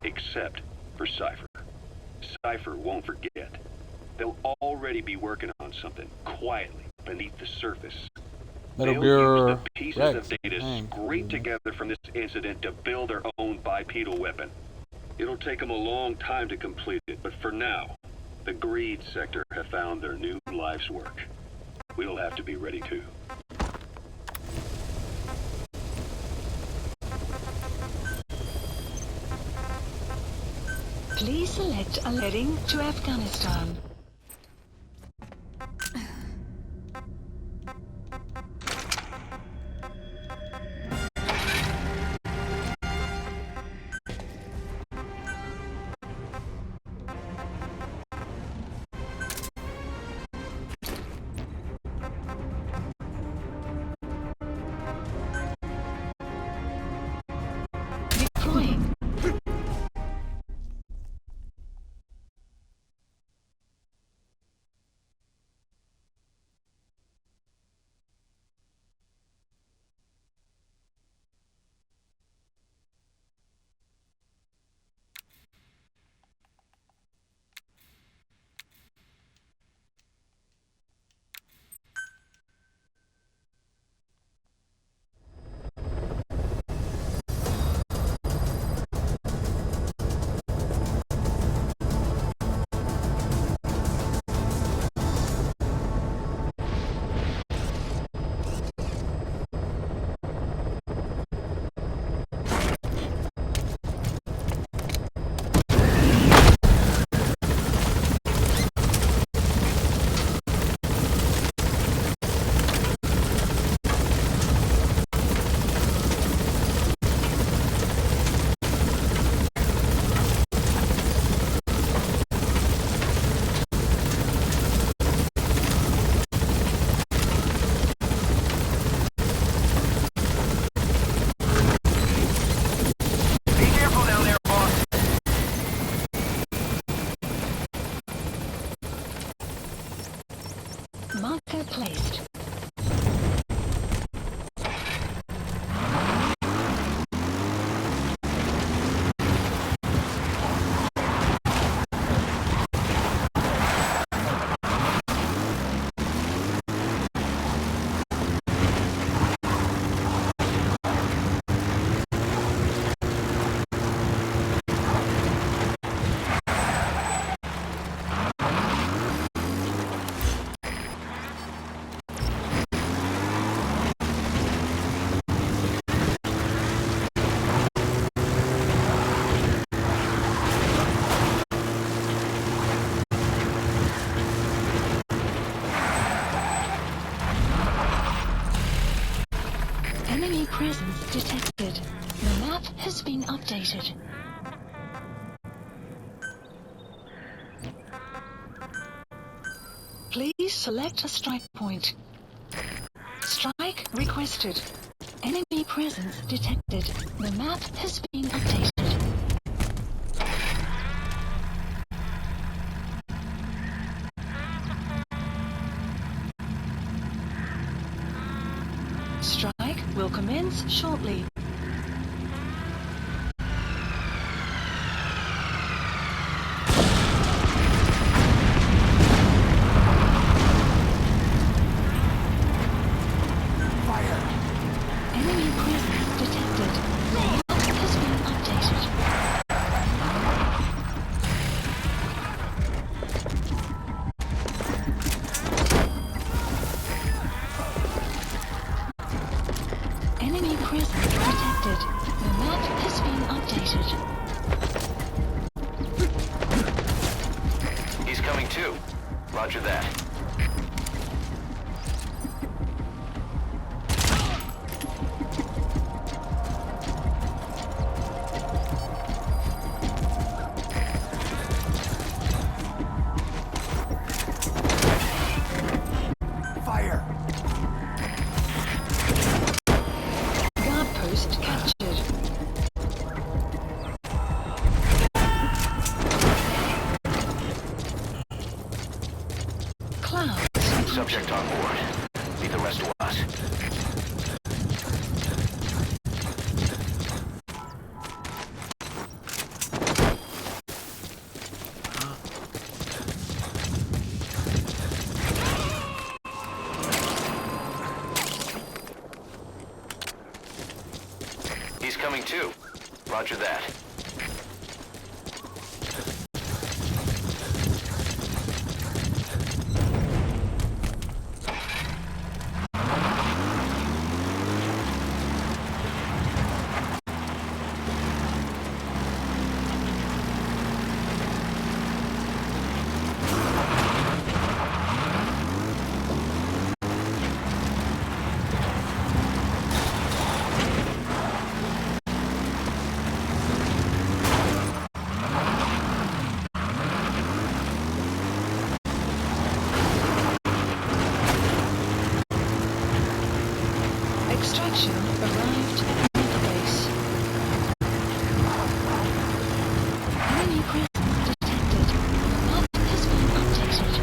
Except for Cypher. Cypher won't forget. They'll already be working on something quietly beneath the surface. Metal They'll Gear use the pieces Rex. of data scraped together from this incident to build their own bipedal weapon. It'll take them a long time to complete it, but for now, the greed sector have found their new life's work. We'll have to be ready too. Please select a heading to Afghanistan. Deploying. placed. Enemy presence detected. The map has been updated. Please select a strike point. Strike requested. Enemy presence detected. The map has been updated. Strike will commence shortly. Enemy presence detected. The map has been updated. Enemy presence detected. The map has been updated. He's coming too. Roger that. Fire! Guard post captured. Clouds. Subject on board. Leave the rest to us. He's coming too. Roger that. Extraction arrived at the base. Enemy presence detected. The map has been updated.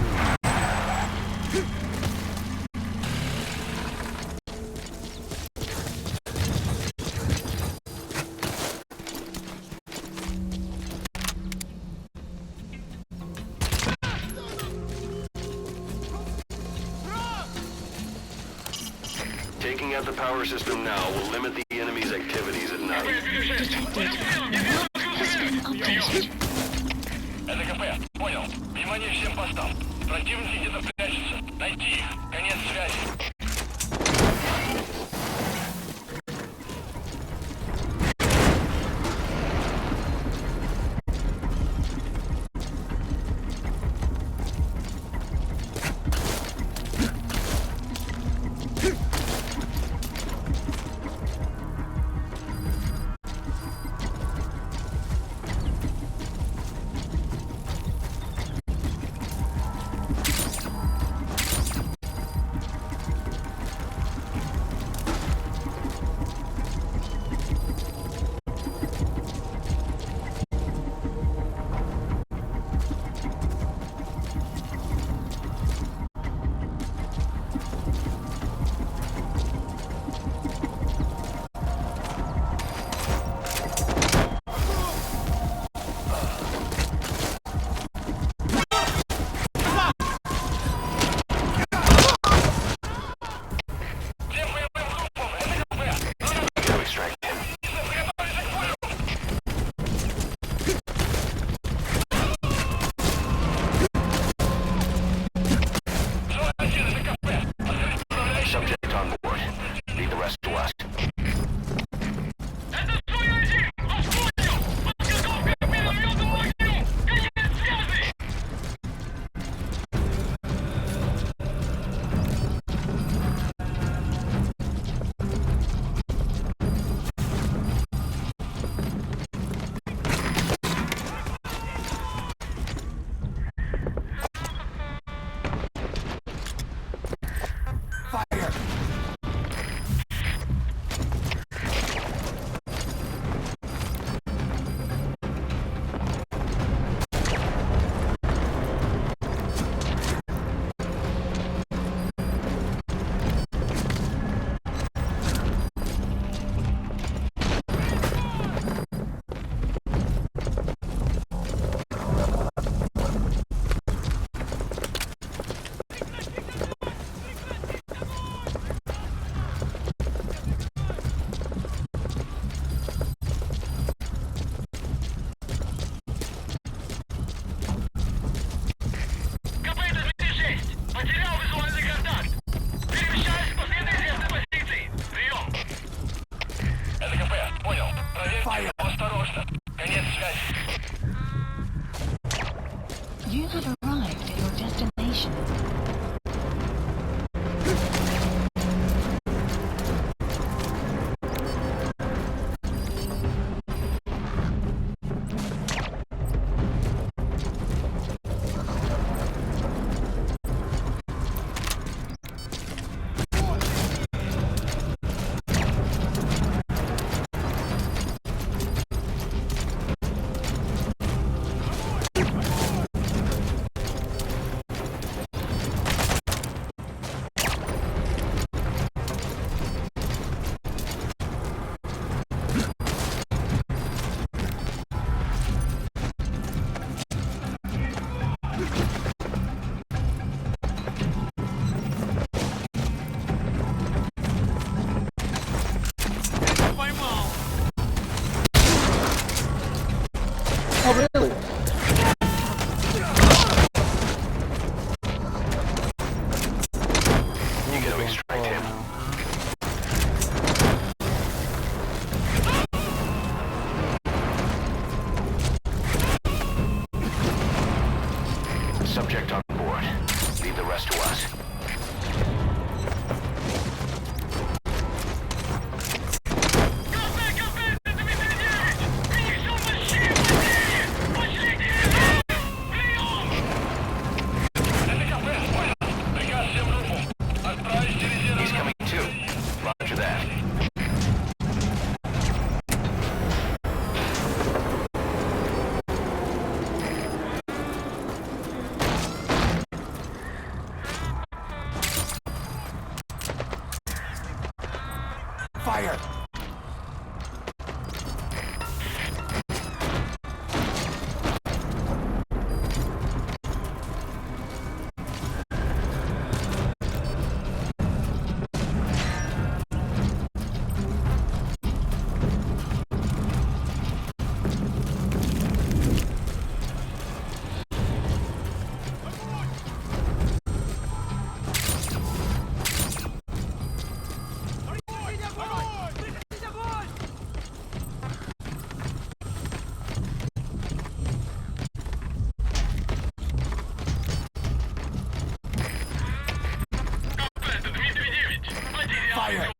Taking out the power system now will limit the enemy's activities at night. Detected. The map has been updated. Это КП. Понял. Внимание всем постам. Противники где-то прячутся. Найти их. Конец связи. trust to us. He's coming too. Roger that. Fire! Fire!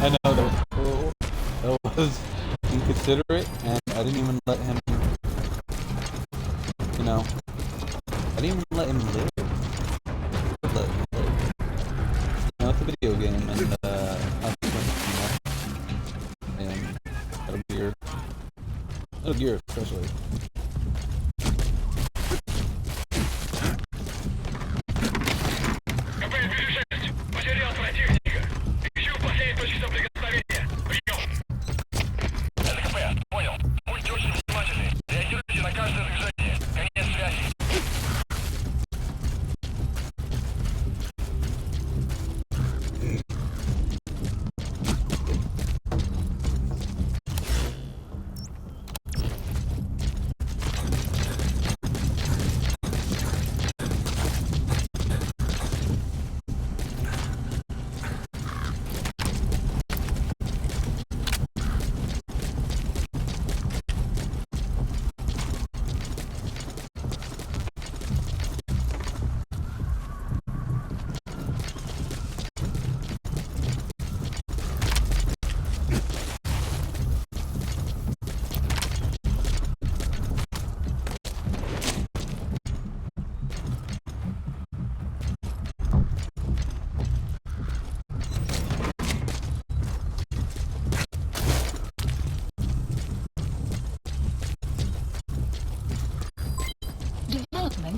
I know that was cruel. That was inconsiderate, and I didn't even let him, you know, I didn't even let him live. You know, it's a video game, and and Metal Gear especially.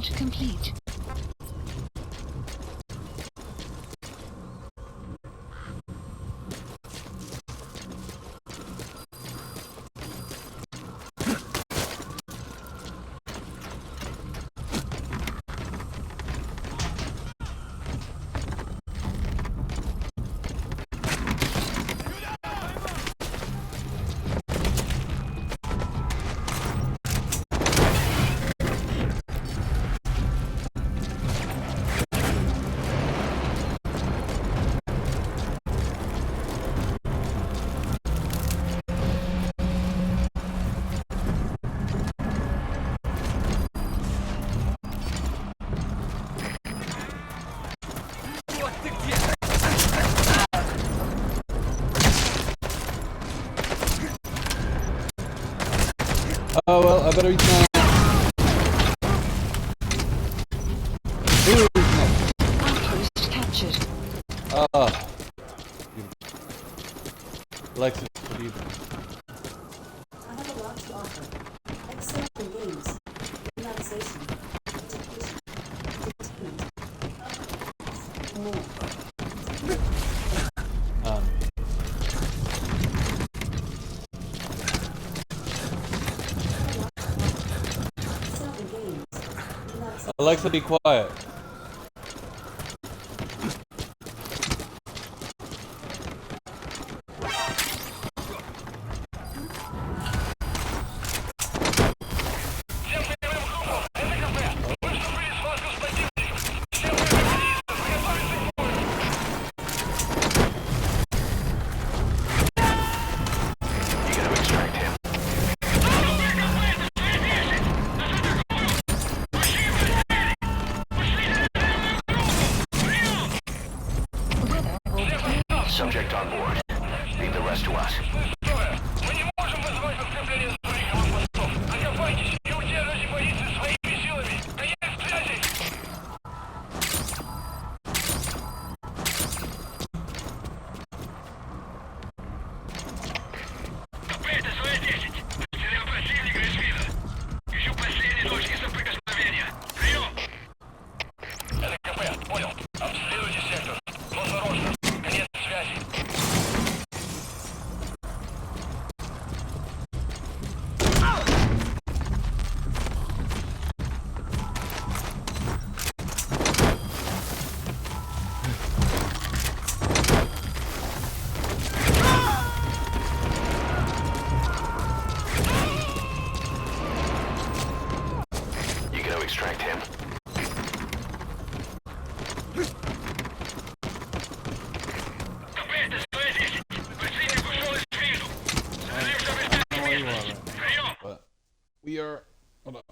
Checkpoint complete. Oh well, I better eat my... Who is next? Outpost captured. Ah. Alexis, what do you think? I have a lot to offer. Excel in games, relaxation, education, entertainment, more. Excel in games, relaxation. Alexa, be quiet. You gotta extract him. Weather will clear. Subject on board. Leave the rest to us. You gotta extract him. I don't know where you are right now, but we are... Hold on.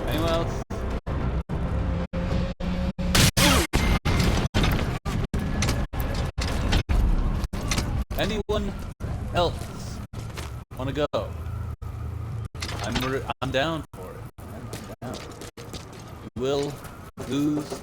Anyone else? Anyone else wanna go? I'm down for it. I'm down. We will lose.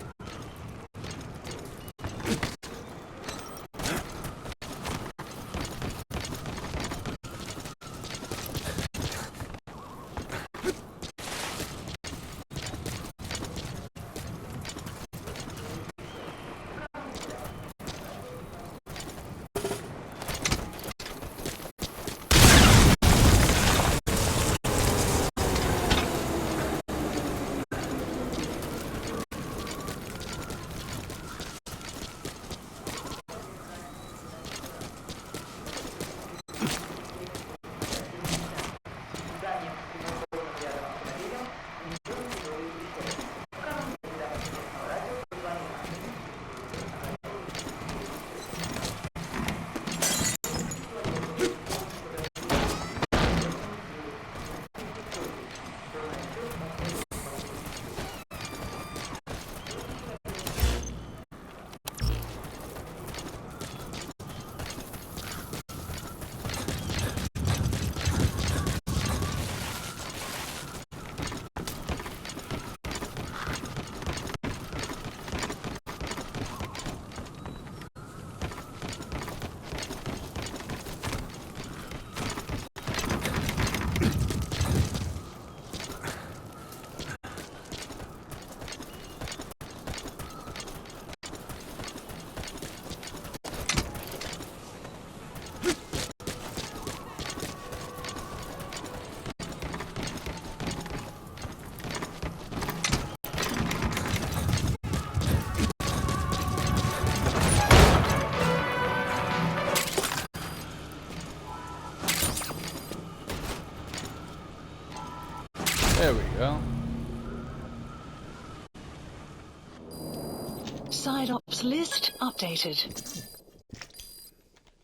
Side ops list updated.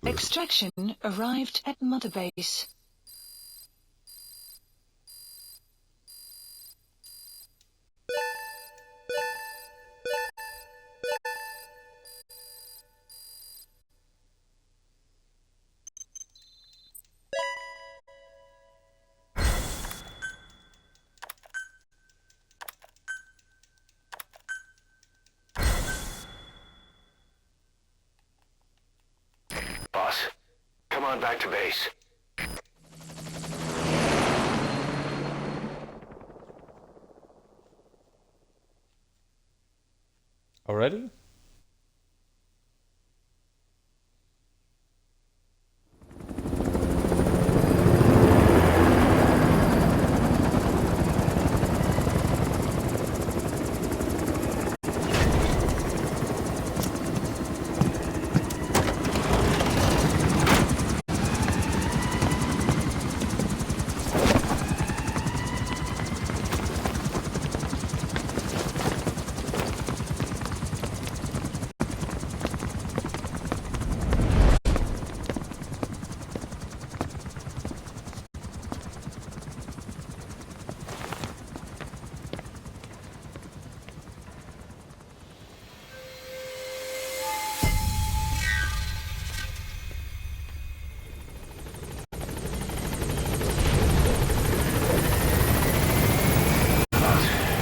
Extraction arrived at Mother Base. Boss, come on back to base. Already?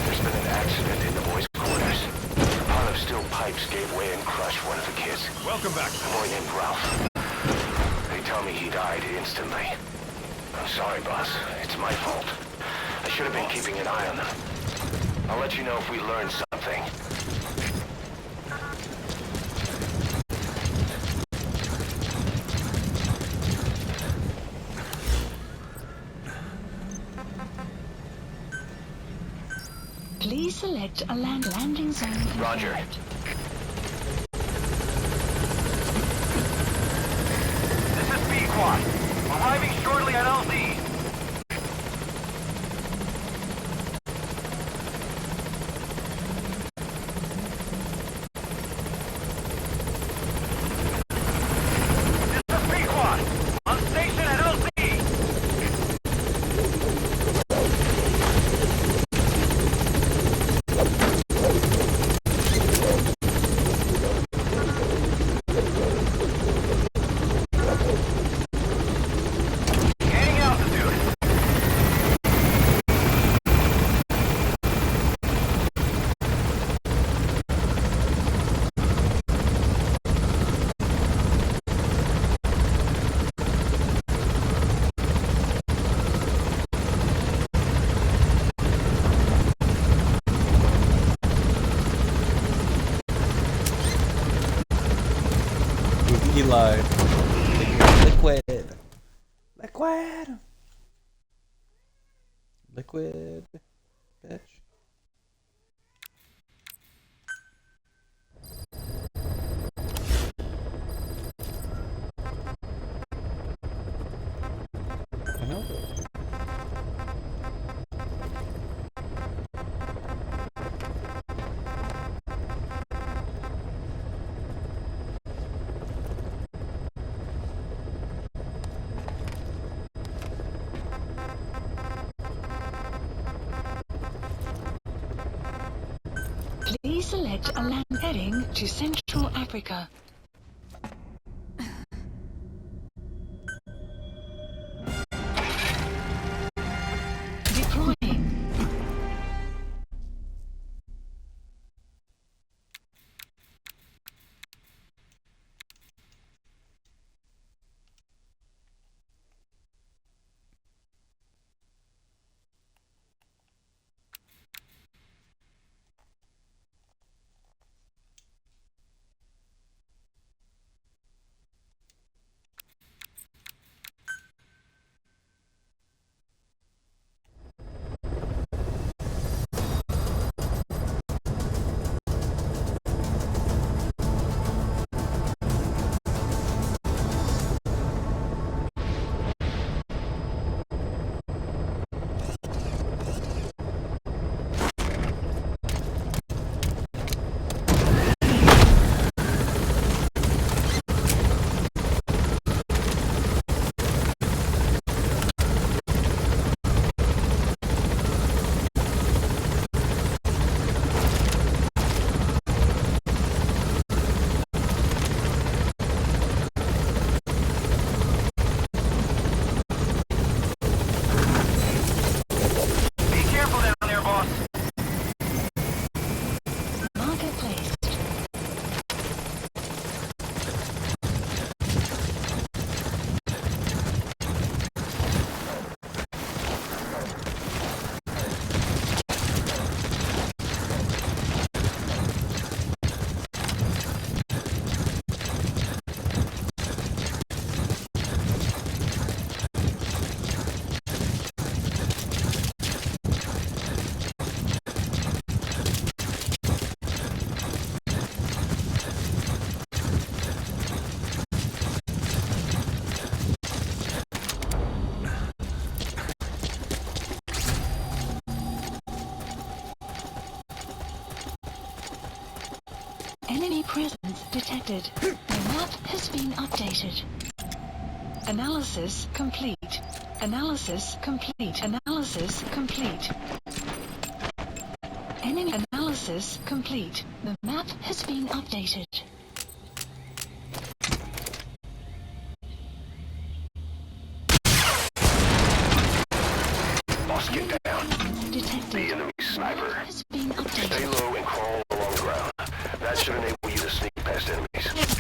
There's been an accident in the boys' quarters. A pile of steel pipes gave way and crushed one of the kids. Welcome back. A boy named Ralph. They tell me he died instantly. I'm sorry, boss. It's my fault. I should have been keeping an eye on them. I'll let you know if we learn something. Please select a landing zone. Roger. confirmed. This is B-Quad. Arriving shortly at LZ. This is B-Quad. On station at LZ. Gaining altitude. Eli. Liquid. Liquid. Liquid. Bitch. I know. Please select a land heading to Central Africa. Deploying. Enemy presence detected. The map has been updated. Analysis complete. Analysis complete. Analysis complete. Enemy analysis complete. The map has been updated. Boss, get down. Detected. The enemy sniper. Has been Stay updated. low and crawl along the ground. That should enable you to sneak past enemies.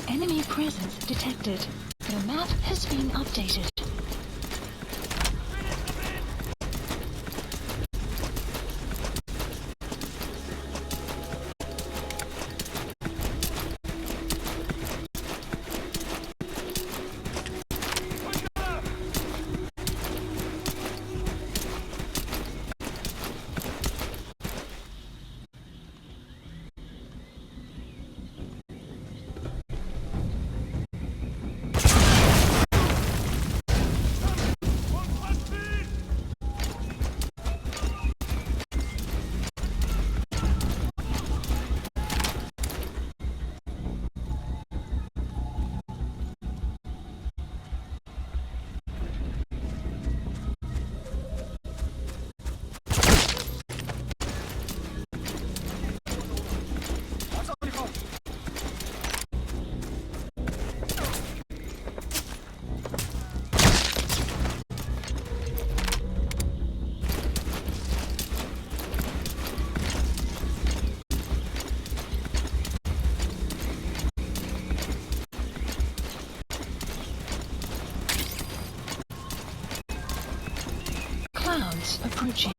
Enemy presence detected. The map has been updated. Clouds approaching.